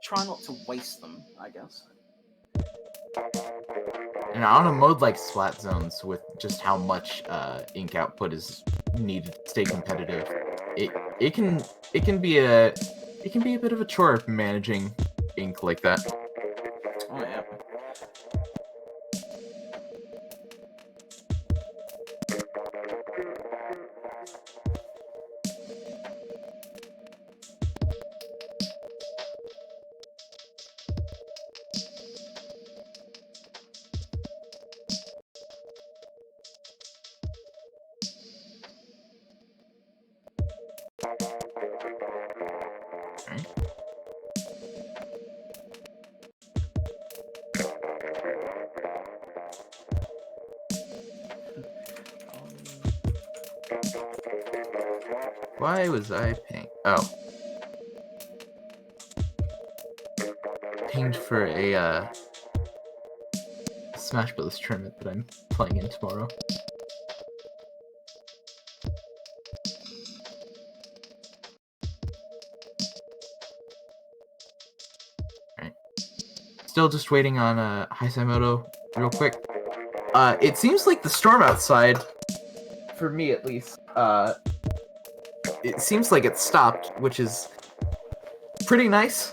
try not to waste them, I guess. And on a mode like Splat Zones, with just how much ink output is needed to stay competitive, it can be a bit of a chore managing ink like that. Oh yeah. Why was I paying? Oh. Pinged for a Smash Bros. Tournament that I'm playing in tomorrow. Alright. Still just waiting on Heisemoto real quick. It seems like the storm outside, for me at least, it seems like it stopped, which is pretty nice.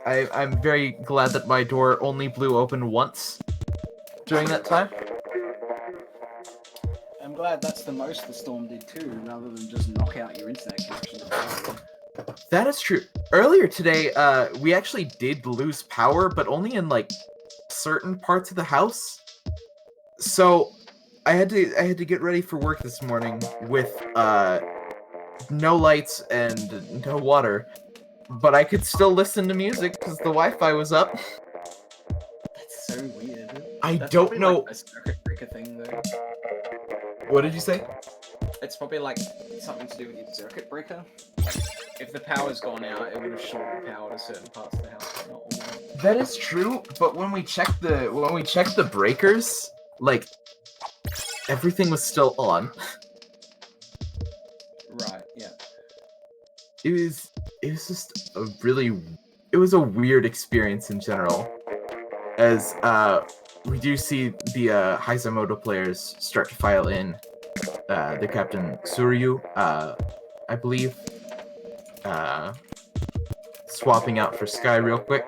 I'm very glad that my door only blew open once during that time. I'm glad that's the most the storm did too, rather than just knock out your internet connection. That is true. Earlier today, we actually did lose power, but only in like certain parts of the house. So I had to get ready for work this morning with no lights and no water, but I could still listen to music because the Wi-Fi was up. That's so weird. That's don't know. Like a circuit breaker thing, though. What did you say? It's probably like something to do with your circuit breaker. If the power's gone out, it would have shorted power to certain parts of the house, but not all. That is true, but when we checked the breakers, like everything was still on. Right. Yeah. It was just it was a weird experience in general, as we do see the Heisamoto players start to file in the Captain Suryu, I believe, swapping out for Sky real quick,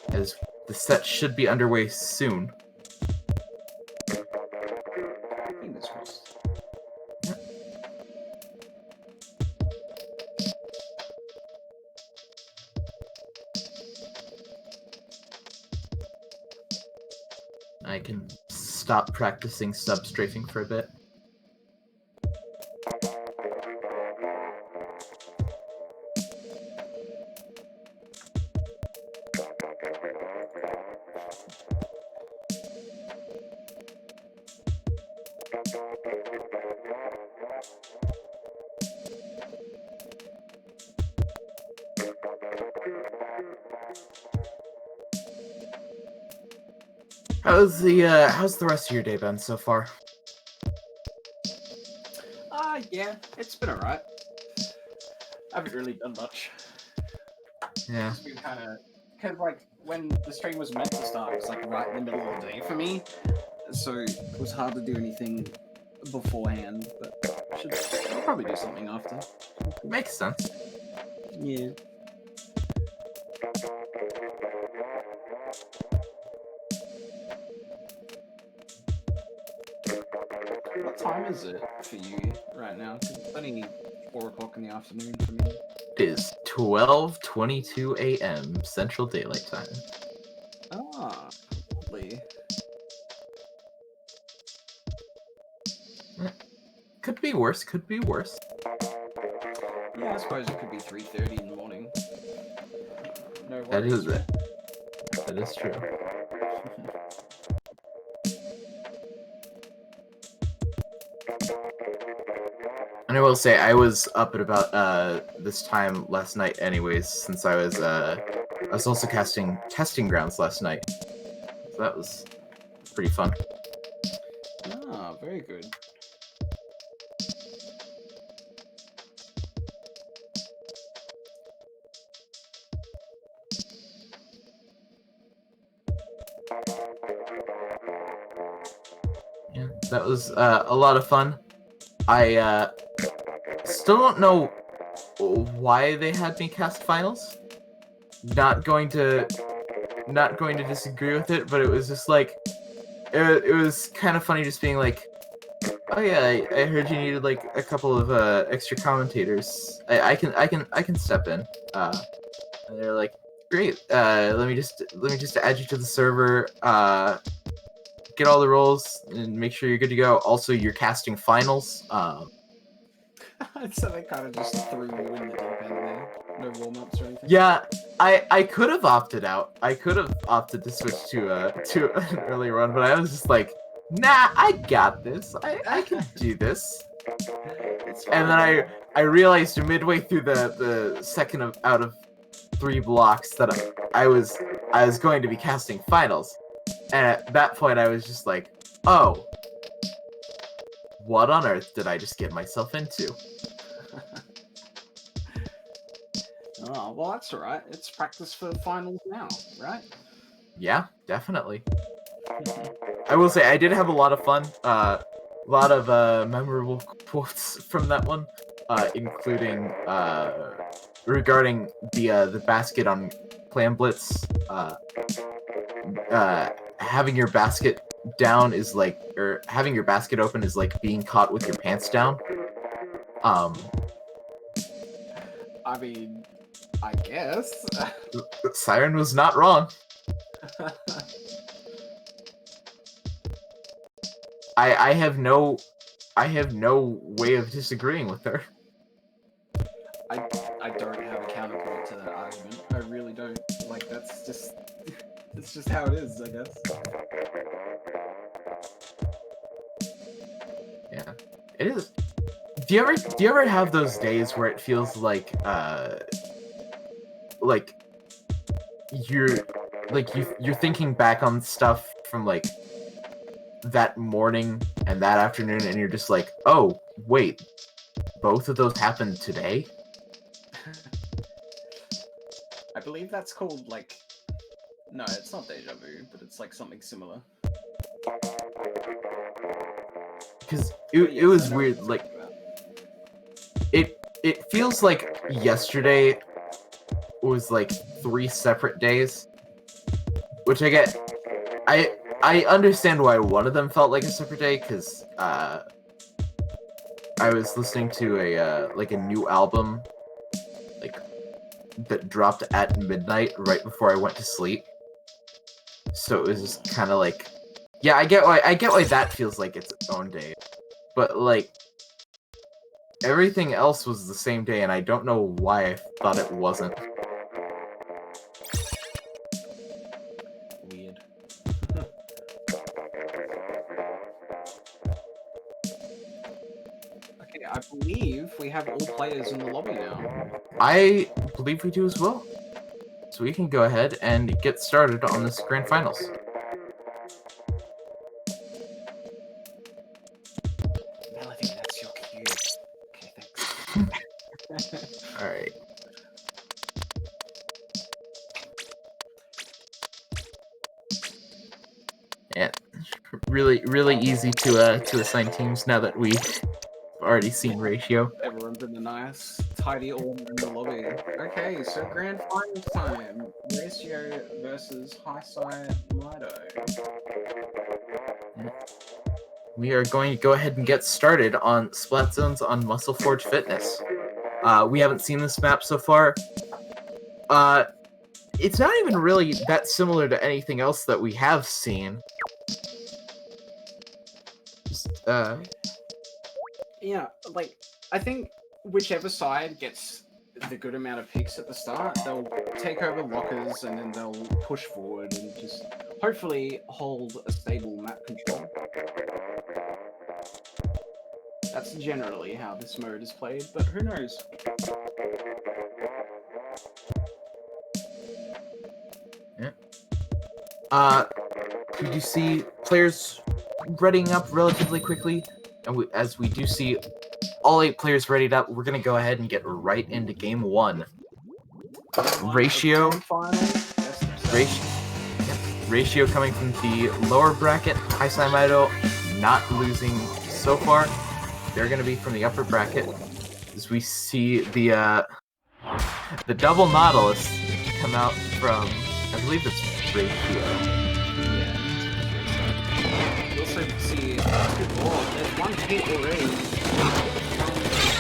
as the set should be underway soon. Fingers crossed. I can stop practicing sub-strafing for a bit. How's the rest of your day been so far? Yeah, it's been alright. I haven't really done much. Yeah. It's been kind of, cause like when the stream was meant to start, it was like right in the middle of the day for me, so it was hard to do anything beforehand. But I'll probably do something after. Makes sense. Yeah. What time is it for you right now? 'Cause it's only 4 o'clock in the afternoon for me. It is 12:22 a.m. Central Daylight Time. Ah, lovely. Could be worse. Could be worse. Yeah, I suppose it could be 3:30 in the morning. No worries. That is it. That is true. And I will say, I was up at about this time last night anyways, since I was also casting Testing Grounds last night. So that was pretty fun. Ah, very good. Yeah, that was a lot of fun. I still don't know why they had me cast finals. Not going to disagree with it, but it was just like it was kind of funny just being like, oh yeah, I heard you needed like a couple of extra commentators. I can step in. And they're like, great. Let me just add you to the server. Get all the roles and make sure you're good to go. Also, you're casting finals. So they kind of just threw you in the deep end there. No warm-ups or anything? Yeah, I could have opted out. I could have opted to switch to an earlier one, but I was just like, nah, I got this. I can do this. And then I realized midway through the second out of 3 blocks that I was going to be casting finals. And at that point, I was just like, oh, what on earth did I just get myself into? Oh, well, that's alright. It's practice for the finals now, right? Yeah, definitely. I will say, I did have a lot of fun. lot of memorable quotes from that one, including regarding the basket on Clam Blitz. Having your basket down is like, or having your basket open is like being caught with your pants down. I mean, I guess. Siren was not wrong. I have no way of disagreeing with her. I don't have a counterpoint to that argument. I really don't. Like, that's just it's just how it is, I guess. Yeah, it is. Do you ever have those days where it feels like you're thinking back on stuff from like that morning and that afternoon, and you're just like, oh wait, both of those happened today? I believe that's called, like, no, it's not deja vu, but it's like something similar. Because it was weird, like it feels like yesterday was like 3 separate days, which I get. I understand why one of them felt like a separate day, because I was listening to a new album like that dropped at midnight right before I went to sleep. So it was just kind of like, yeah, I get why that feels like its own day, but like everything else was the same day, and I don't know why I thought it wasn't. Weird. Okay, I believe we have all players in the lobby now. I believe we do as well. So we can go ahead and get started on this grand finals. Melody, that's your cue. Okay, thanks. Alright. Yeah, really easy to assign teams now that we've already seen ratio. Everyone's in a nice, tidy order in the lobby. Okay, so grand final time. Ratio versus Highside Mido. We are going to go ahead and get started on Splat Zones on Muscle Forge Fitness. We haven't seen this map so far. It's not even really that similar to anything else that we have seen. Just, yeah, like, I think whichever side gets the good amount of picks at the start, they'll take over lockers and then they'll push forward and just hopefully hold a stable map control. That's generally how this mode is played, but who knows? Yeah. Did you see players readying up relatively quickly? And as we do see all 8 players readied up, we're going to go ahead and get right into game 1. Ratio coming from the lower bracket. Highside Mido not losing so far. They're going to be from the upper bracket. As we see the double Nautilus come out from, I believe it's Ratio. Yeah. You also see, good lord, there's one hit already from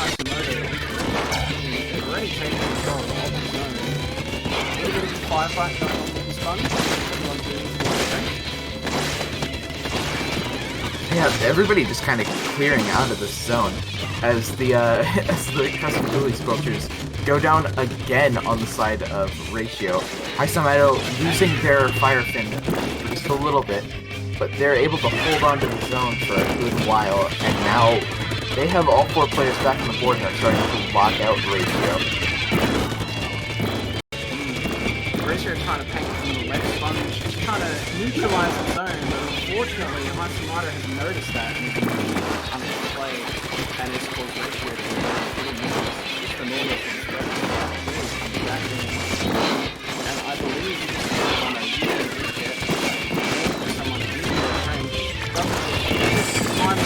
Hashimoto. They've already taken control of the zone. A little bit of firefight going on with this bunch. Everyone's doing Yeah, everybody just kind of clearing out of this zone as the custom dually squelchers go down again on the side of Ratio. Highside Mido losing their fire fin for just a little bit, but they're able to hold on to the zone for a good while, and now they have all 4 players back on the board and are starting to lock out Ratio. Ratio trying to paint from the left sponge, just trying to neutralize the zone, but unfortunately, Hashimoto has noticed that and is under play, and it's caused Ratio to just the normal back in. And I believe he just on a unit reset, someone in the range, time to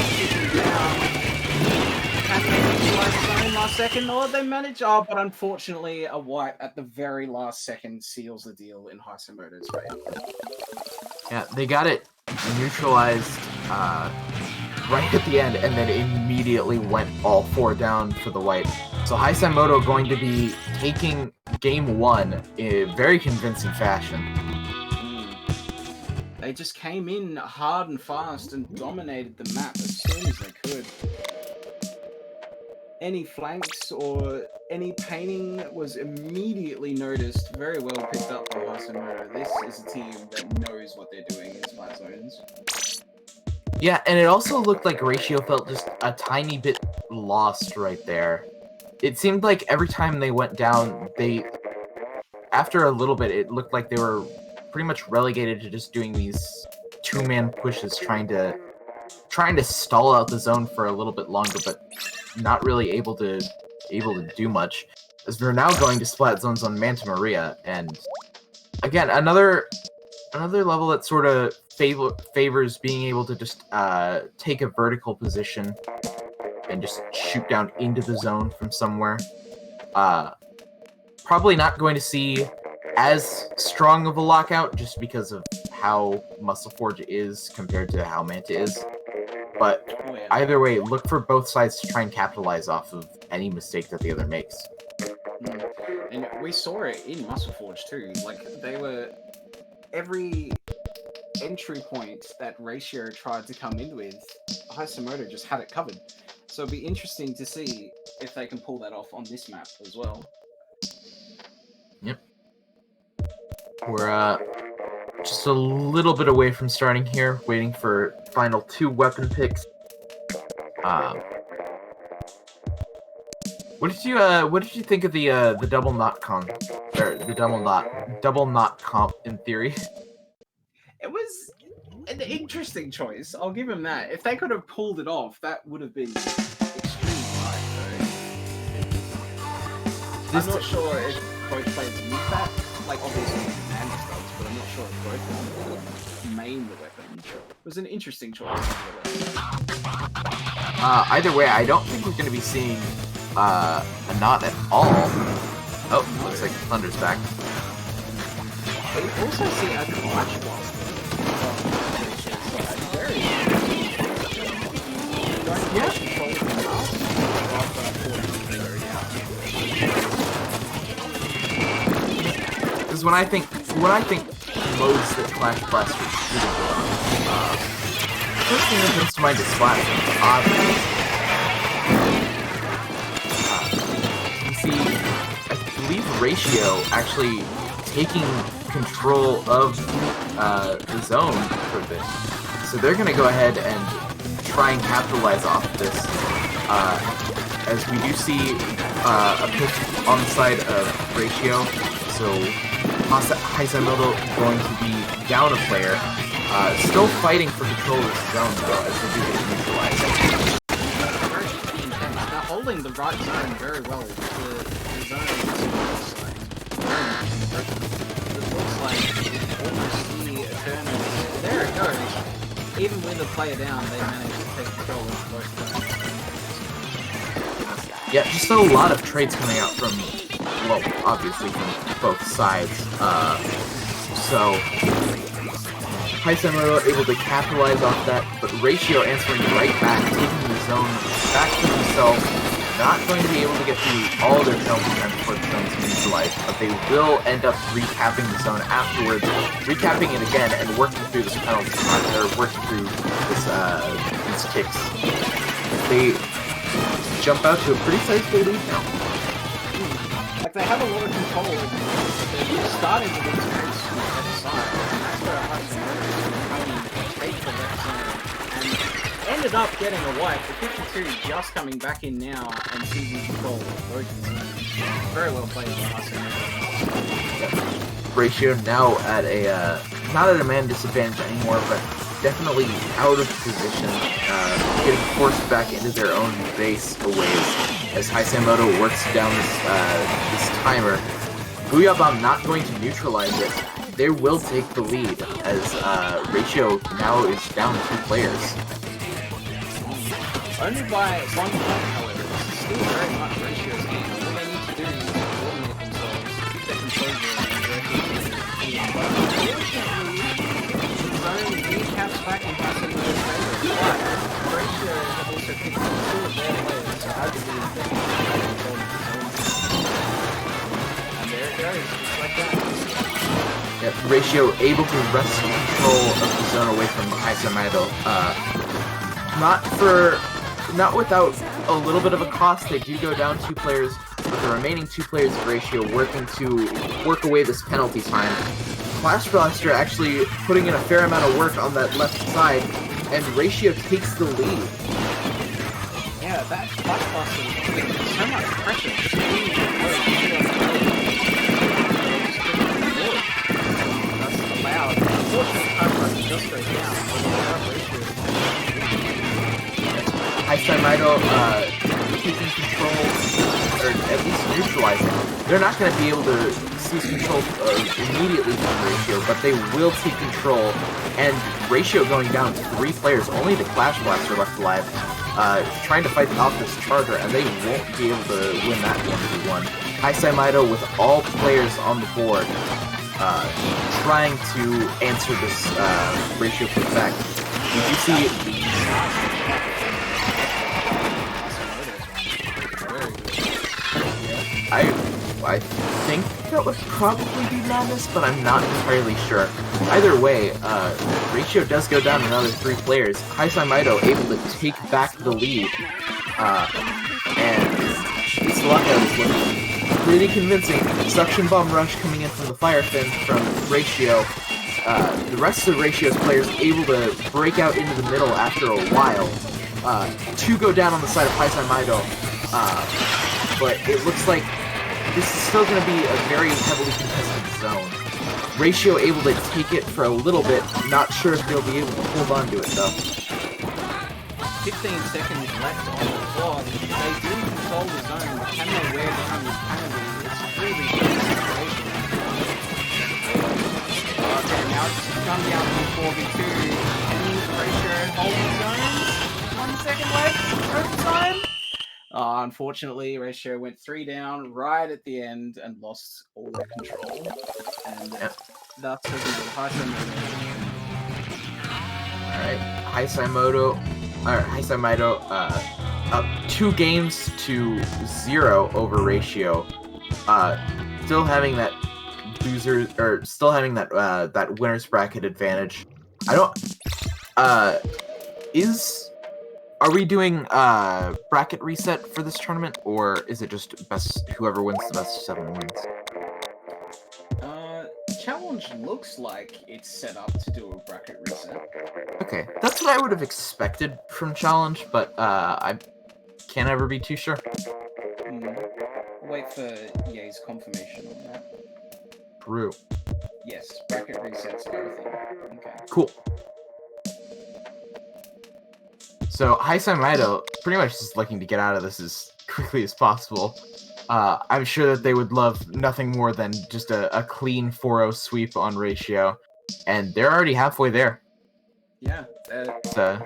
last second, or they manage. Oh, but unfortunately, a wipe at the very last second seals the deal in Hisamoto's favor. Yeah, they got it neutralized right at the end, and then immediately went all 4 down for the wipe. So Hisamoto going to be taking game 1 in very convincing fashion. They just came in hard and fast and dominated the map as soon as they could. Any flanks or any painting was immediately noticed, very well picked up by Hisamoto. This is a team that knows what they're doing in spy zones. Yeah, and it also looked like Ratio felt just a tiny bit lost right there. It seemed like every time they went down, after a little bit, it looked like they were pretty much relegated to just doing these 2-man pushes, trying to stall out the zone for a little bit longer, but not really able to do much, as we're now going to splat zones on Manta Maria, and again another level that sort of favors being able to just take a vertical position and just shoot down into the zone from somewhere. Probably not going to see as strong of a lockout just because of how Muscle Forge is compared to how Manta is. But either way, look for both sides to try and capitalize off of any mistake that the other makes. And we saw it in Muscle Forge too. Like, every entry point that Ratio tried to come in with, Hisamoto just had it covered. So it'll be interesting to see if they can pull that off on this map as well. Yep. We're just a little bit away from starting here, waiting for final 2 weapon picks. What did you think of the double knot comp, or the double knot comp in theory? It was an interesting choice. I'll give him that. If they could have pulled it off, that would have been extremely high. I'm not sure if both players use that. Like, obviously, Amanda does, but I'm not sure if both of them main the weapon. It was an interesting choice. Either way, I don't think we're going to be seeing a knot at all. Oh, looks like Thunder's back. We also see a clutch whilst Because when I think modes that Clash Blaster really well, first thing that comes to mind is Splash. You see, I believe Ratio actually taking control of the zone for this, so they're gonna go ahead and try and capitalize off of this. As we do see a pick on the side of Ratio, so Hisamoto going to be down a player, still fighting for control of the zone though, as they do get neutralized. They're holding the right zone very well. The zone it looks like almost the Eternals. There it goes. Even with a player down, they managed to take control of both zones. Yeah, just a lot of trades coming out from, well, obviously from both sides. So Hisamoto able to capitalize off that, but Ratio answering right back, taking the zone back to themselves. Not going to be able to get through all their penalty time before the zone is neutralized, but they will end up recapping the zone afterwards, recapping it again, and working through this penalty time, or working through this these kicks. They jump out to a pretty sizable lead now. Like, they have a lot of control over it. They're starting to get space on the left side, and that's where Hisamoto take the left zone, and ended up getting a wipe. The 52 just coming back in now and seizing control of both zones. Very well played by Hisamoto. Ratio now at a, not at a man disadvantage anymore, but definitely out of position, getting forced back into their own base a ways as Hisamoto works down this timer. Booyah Bomb not going to neutralize it. They will take the lead as Ratio now is down 2 players. Only by 1 point, however. This is still very much Ratio's game. All they need to do is coordinate themselves, keep their composure, and work with the team. But unfortunately, the zone recaps back in Hasselhoff's favor. But Ratio have also picked up 2 of their players, so I believe they can control the zone. And there it goes, just like that. Yep, Ratio able to wrest control of the zone away from Haisamato. Not without a little bit of a cost. They do go down 2 players, with the remaining 2 players of Ratio working to work away this penalty time. Flash Blaster actually putting in a fair amount of work on that left side, and Ratio takes the lead. Yeah, that Flash Blaster was getting so much pressure. Just that's allowed. Unfortunately, Flash Blaster just goes down. Haisamato taking control, or at least neutralizing. They're not going to be able to seize control immediately from Ratio, but they will take control, and Ratio going down to 3 players, only the Flash Blaster left alive, trying to fight off this Charger, and they won't be able to win that 1v1. Haisamato with all players on the board, trying to answer this Ratio effect. You do see... I think that would probably be Madness, but I'm not entirely sure. Either way, Ratio does go down another 3 players. Haisamato able to take back the lead, and this lockout is looking pretty convincing. Suction Bomb Rush coming in from the Fire Fin from Ratio. The rest of Ratio's players able to break out into the middle after a while. 2 go down on the side of Haisamato, but it looks like this is still going to be a very heavily contested zone. Ratio able to take it for a little bit, not sure if they'll be able to hold on to it though. 15 seconds left on the clock. They do control the zone, but can they wear down this penalty? It's a really good situation. Okay, now it's come down to 4v2. Can Ratio hold the zone? 1 second left, overtime. Unfortunately, Ratio went 3 down right at the end and lost all their control. And that's Haisamato. Alright, Haisamato up 2 games to 0 over Ratio. Still having that loser, or still having that that winner's bracket advantage. I don't Are we doing bracket reset for this tournament, or is it just whoever wins the best of 7 wins? Challenge looks like it's set up to do a bracket reset. Okay, that's what I would have expected from Challenge, but I can't ever be too sure. Wait for Ye's confirmation on that. True. Yes, bracket resets and everything. Okay. Cool. So Haisamato pretty much just looking to get out of this as quickly as possible. I'm sure that they would love nothing more than just a clean 4-0 sweep on Ratio, and they're already halfway there. Yeah,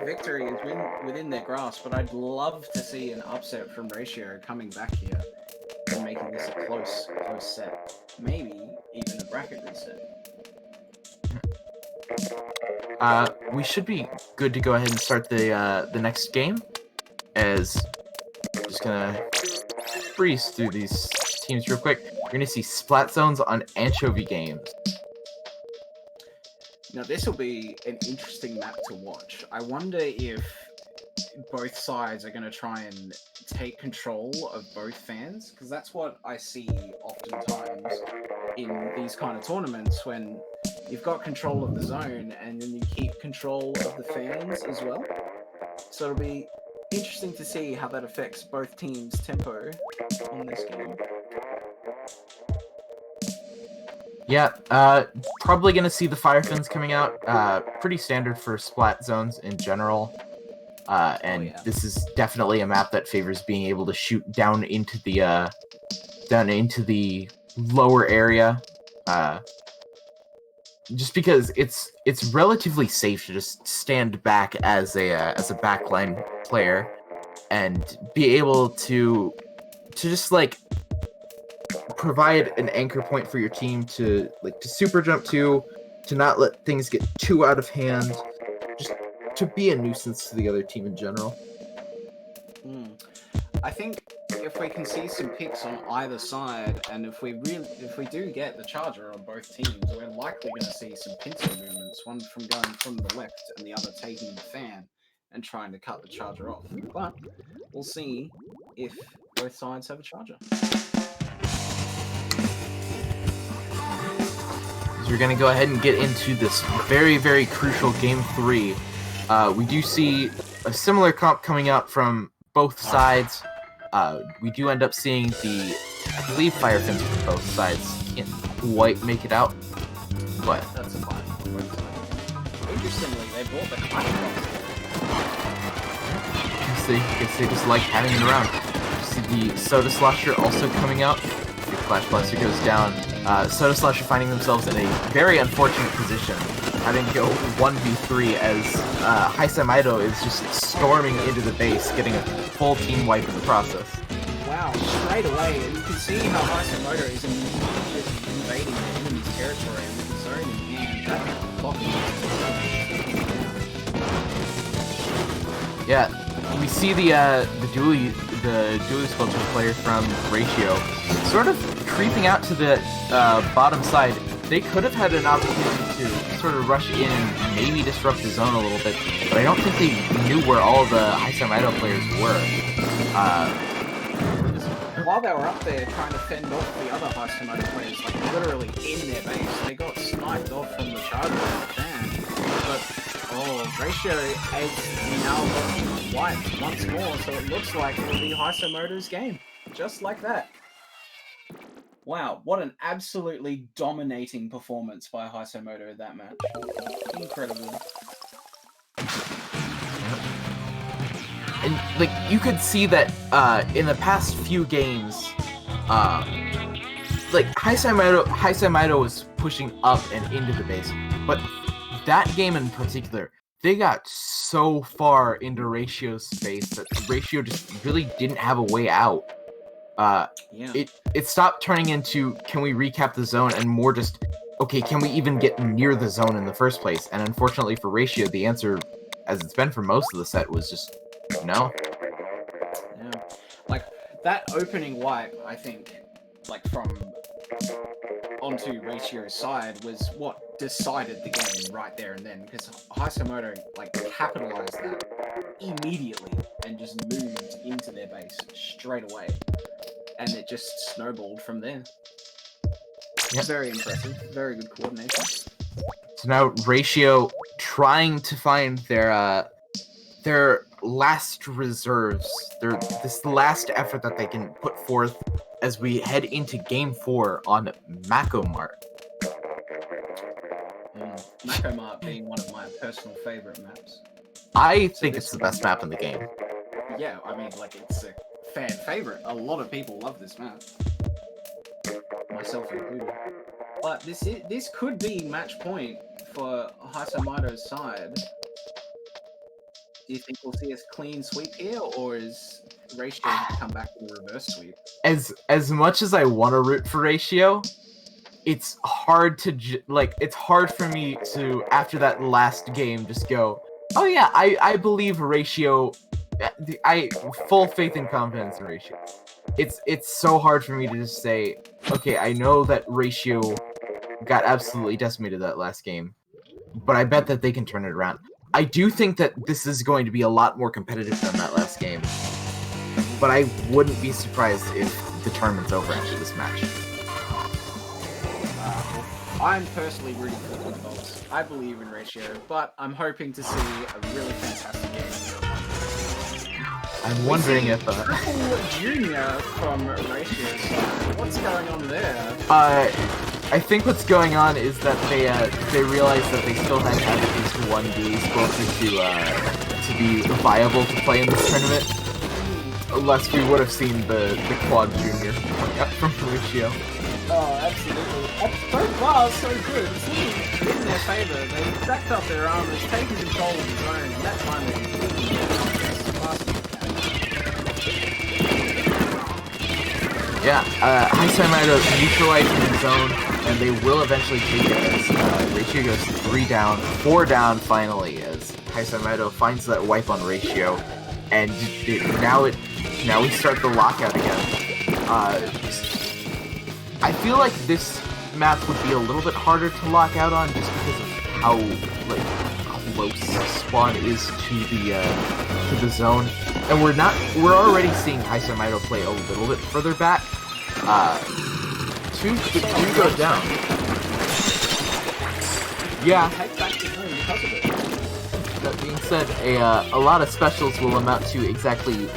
victory is within their grasp, but I'd love to see an upset from Ratio coming back here and making this a close set. Maybe even a bracket reset. We should be good to go ahead and start the next game, as I'm just gonna breeze through these teams real quick. You're gonna see Splat Zones on Anchovy Games. Now this will be an interesting map to watch. I wonder if both sides are going to try and take control of both fans, because that's what I see oftentimes in these kind of tournaments, when you've got control of the zone and then you keep control of the fans as well. So it'll be interesting to see how that affects both teams' tempo on this game. Yeah, probably gonna see the Fire Fins coming out. Pretty standard for Splat Zones in general. This is definitely a map that favors being able to shoot down into the lower area. Just because it's relatively safe to just stand back as a backline player. and be able to just like provide an anchor point for your team to super jump to not let things get too out of hand, just to be a nuisance to the other team in general. I think if we can see some picks on either side, and if we do get the charger on both teams, we're likely going to see some pincer movements, one from going from the left and the other taking the fan and trying to cut the charger off. But we'll see if both sides have a charger. So we're going to go ahead and get into this very, very crucial Game 3. We do see a similar comp coming out from both sides. We do end up seeing the, I believe, fire fins from both sides. Can't quite make it out, but that's a fine on both sides. Interestingly, they bought the clash blaster. I guess they just like having it around. You see the soda slosher also coming out. The clash blaster goes down. Soda Slasher finding themselves in a very unfortunate position, having to go 1v3 as Haisamido is just storming into the base, getting a full team wipe in the process. Wow, straight away, and you can see how Haisamido is immediately invading the enemy's territory and with his own in hand, blocking it. Yeah, we see the dually sculpture player from Ratio sort of creeping out to the bottom side. They could have had an opportunity to sort of rush in and maybe disrupt the zone a little bit, but I don't think they knew where all the Haisamido players were. While they were up there trying to fend off the other Haisamido players, like literally in their base, they got sniped off from the charger and the fan. But Ratio has now got wiped once more, so it looks like it'll be Haisamido's game, just like that. Wow, what an absolutely dominating performance by Haisamido in that match. Incredible. And like you could see that in the past few games, like Haisamido was pushing up and into the base, but that game in particular, they got so far into Ratio's space that Ratio just really didn't have a way out. It stopped turning into, can we recap the zone, and more just, okay, can we even get near the zone in the first place? And unfortunately for Ratio, the answer, as it's been for most of the set, was just no. Yeah, like that opening wipe, I think, like from onto Ratio's side, was what decided the game right there and then, because Haisamido like capitalized that immediately and just moved into their base straight away. And it just snowballed from there. Yep. Very impressive. Very good coordination. So now Ratio trying to find their last reserves, this last effort that they can put forth as we head into Game 4 on Mako Mart. Mako Mart being one of my personal favorite maps. I think it's the best map in the game. Yeah, I mean, like, it's a fan favorite. A lot of people love this map, myself included. But this could be match point for Haisamido's side. Do you think we'll see a clean sweep here, or is Ratio going to come back with a reverse sweep? As much as I want to root for Ratio, it's hard to it's hard for me to, after that last game, just go, oh yeah, I believe Ratio. I full faith and confidence in Ratio. It's so hard for me to just say, okay, I know that Ratio got absolutely decimated that last game, but I bet that they can turn it around. I do think that this is going to be a lot more competitive than that last game, but I wouldn't be surprised if the tournament's over after this match. I'm personally rooting for the Bulldogs. I believe in Ratio, but I'm hoping to see a really fantastic game. I'm wondering if Triple Junior from Ratio side. What's going on there? I think what's going on is that they realized that they still had to have at least one game closer to be viable to play in this tournament. Unless we would have seen the Quad Junior coming up from Ratio. Oh, absolutely. So far, so good. It's looking in their favor. They've stacked up their armors, taken control of the zone, and that time they're completely Yeah, Heisaimaido neutralizing the zone, and they will eventually take it as Ratio goes 3 down, 4 down finally, as Heisaimaido finds that wipe on Ratio, and now we start the lockout again. I feel like this map would be a little bit harder to lock out on just because of how close spawn is to the zone, and we're already seeing Heisaimaido play a little bit further back. Two go down. Yeah. That being said, a lot of specials will amount to exactly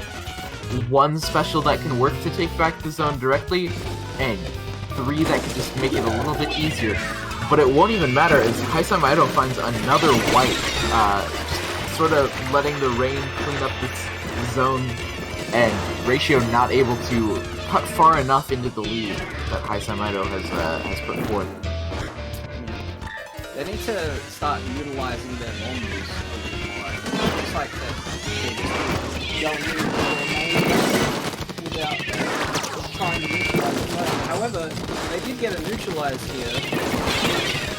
one special that can work to take back the zone directly, and 3 that can just make it a little bit easier. But it won't even matter as Heisaimaido finds another wipe, sort of letting the rain clean up this zone, and Ratio not able to cut far enough into the lead that Heisaimaido has put forth. They need to start utilizing their bombs a little more. It's like that they're just going into their main without trying to neutralize the zone. However, they did get it neutralized here.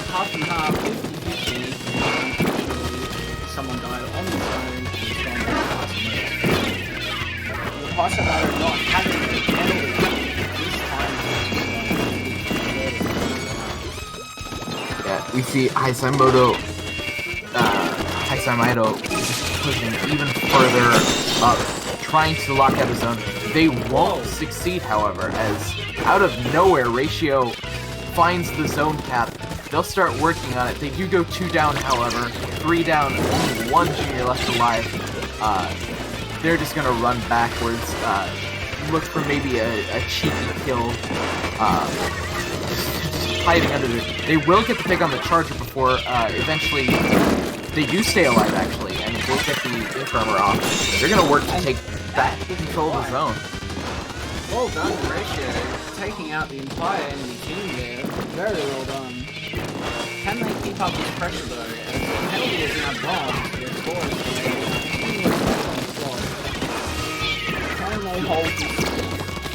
Half and half, 50-50. Someone died on the zone and it's gone back to Heisaimaido. The Heisaimaido not having the penalty this time. Yeah, we see Heisaimaido pushing even further up, trying to lock out his zone. They won't succeed, however, as out of nowhere, Ratio finds the zone cap. They'll start working on it. They do go 2 down, however. 3 down, only 1 junior left alive. They're just gonna run backwards, look for maybe a cheeky kill, hiding under there. They will get the pick on the charger before eventually they do stay alive, actually, and will get the Infirmer off. They're gonna work to take back control of the zone. Well done, Ratio, taking out the entire enemy team there. Very well done. Can they keep up this pressure though? As the penalty is now gone, their score is can they hold this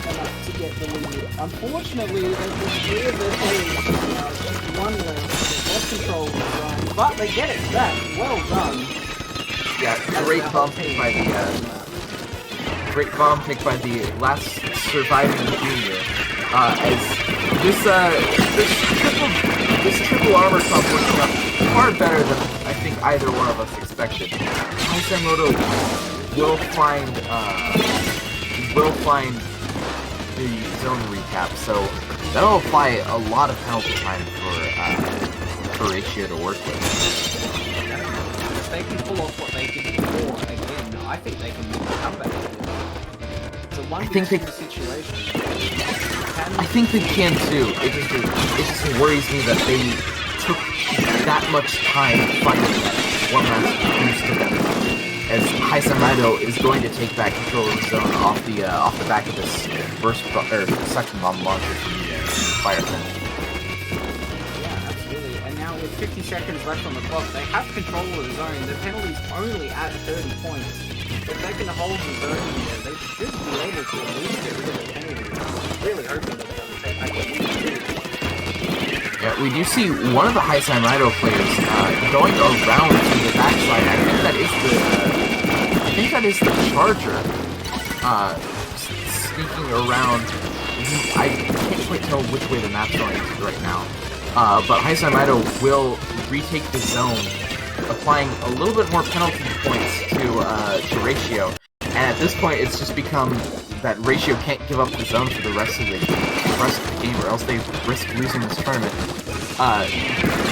enough to get the lead? Unfortunately, they just clear their players now. Just one left. They've lost control of the zone, but they get it back. Well done. Yeah, great bomb pick by the last surviving junior. As this triple armor comp working out far better than I think either one of us expected. Heisaimaido will find the zone recap, so that'll apply a lot of penalty time for Ratio to work with. If they can pull off what they did before again, I think they can make a comeback. It's a 1v2 situation. I think they can too. It just worries me that they took that much time finding that one last boost to them. As Heisaimaido is going to take back control of the zone off the back of this suction bomb launcher from the fire pin. Yeah, absolutely. And now with 50 seconds left on the clock, they have control of the zone. The penalty's only at 30 points. If they can hold the zone in there, they should be able to at least get rid of the penalty. Really hoping that they'll take back the lead. Yeah, we do see one of the Heisaimaido players going around to the backside. I think that is the charger sneaking around. I can't quite tell which way the map's going right now. But Heisaimaido will retake the zone, applying a little bit more penalty points to Ratio. And at this point, it's just become that Ratio can't give up the zone for the rest of the game, or else they risk losing this tournament.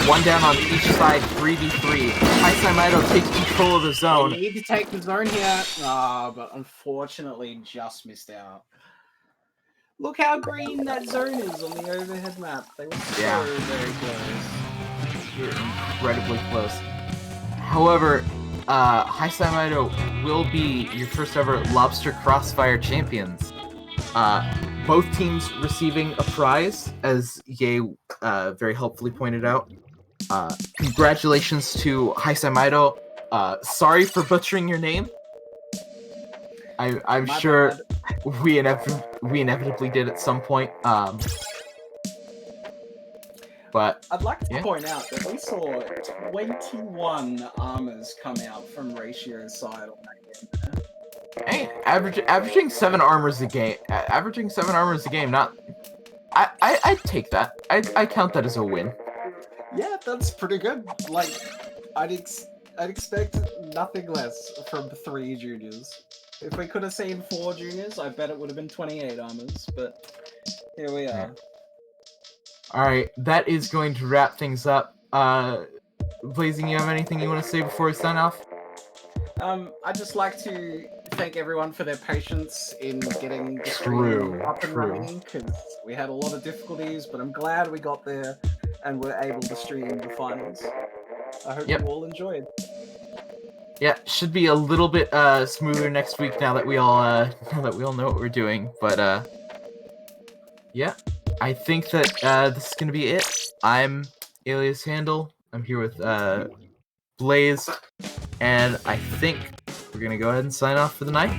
1 down on each side, 3v3. Heisaimaido takes control of the zone. They need to take the zone here. But unfortunately just missed out. Look how green that zone is on the overhead map. They were so very close. Incredibly close. However, Heisaimaido will be your first ever Lobster Crossfire champions. Both teams receiving a prize, as Ye very helpfully pointed out. Congratulations to Heisaimaido. Sorry for butchering your name. I'm sure we inevitably did at some point. But I'd like to yeah. point out that we saw 21 armors come out from Ratio's side on that game. Hey, averaging 7 armors a game. Averaging 7 armors a game. Not. I'd take that. I count that as a win. Yeah, that's pretty good. Like, I'd expect nothing less from 3 juniors. If we could have seen 4 juniors, I bet it would have been 28 armors. But here we are. Yeah. All right, that is going to wrap things up. Blazing, you have anything you want to say before we sign off? I'd just like to thank everyone for their patience in getting the stream up and running, because we had a lot of difficulties, but I'm glad we got there and were able to stream the finals. I hope you all enjoyed. Yeah, should be a little bit smoother next week now that we all know what we're doing. But yeah, I think that this is gonna be it. I'm Alias Handle. I'm here with Blaze, and I think we're gonna go ahead and sign off for the night,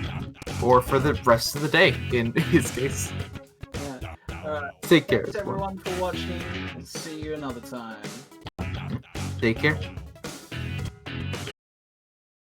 or for the rest of the day in his case. Yeah. Take care, thanks everyone for watching. See you another time. Take care.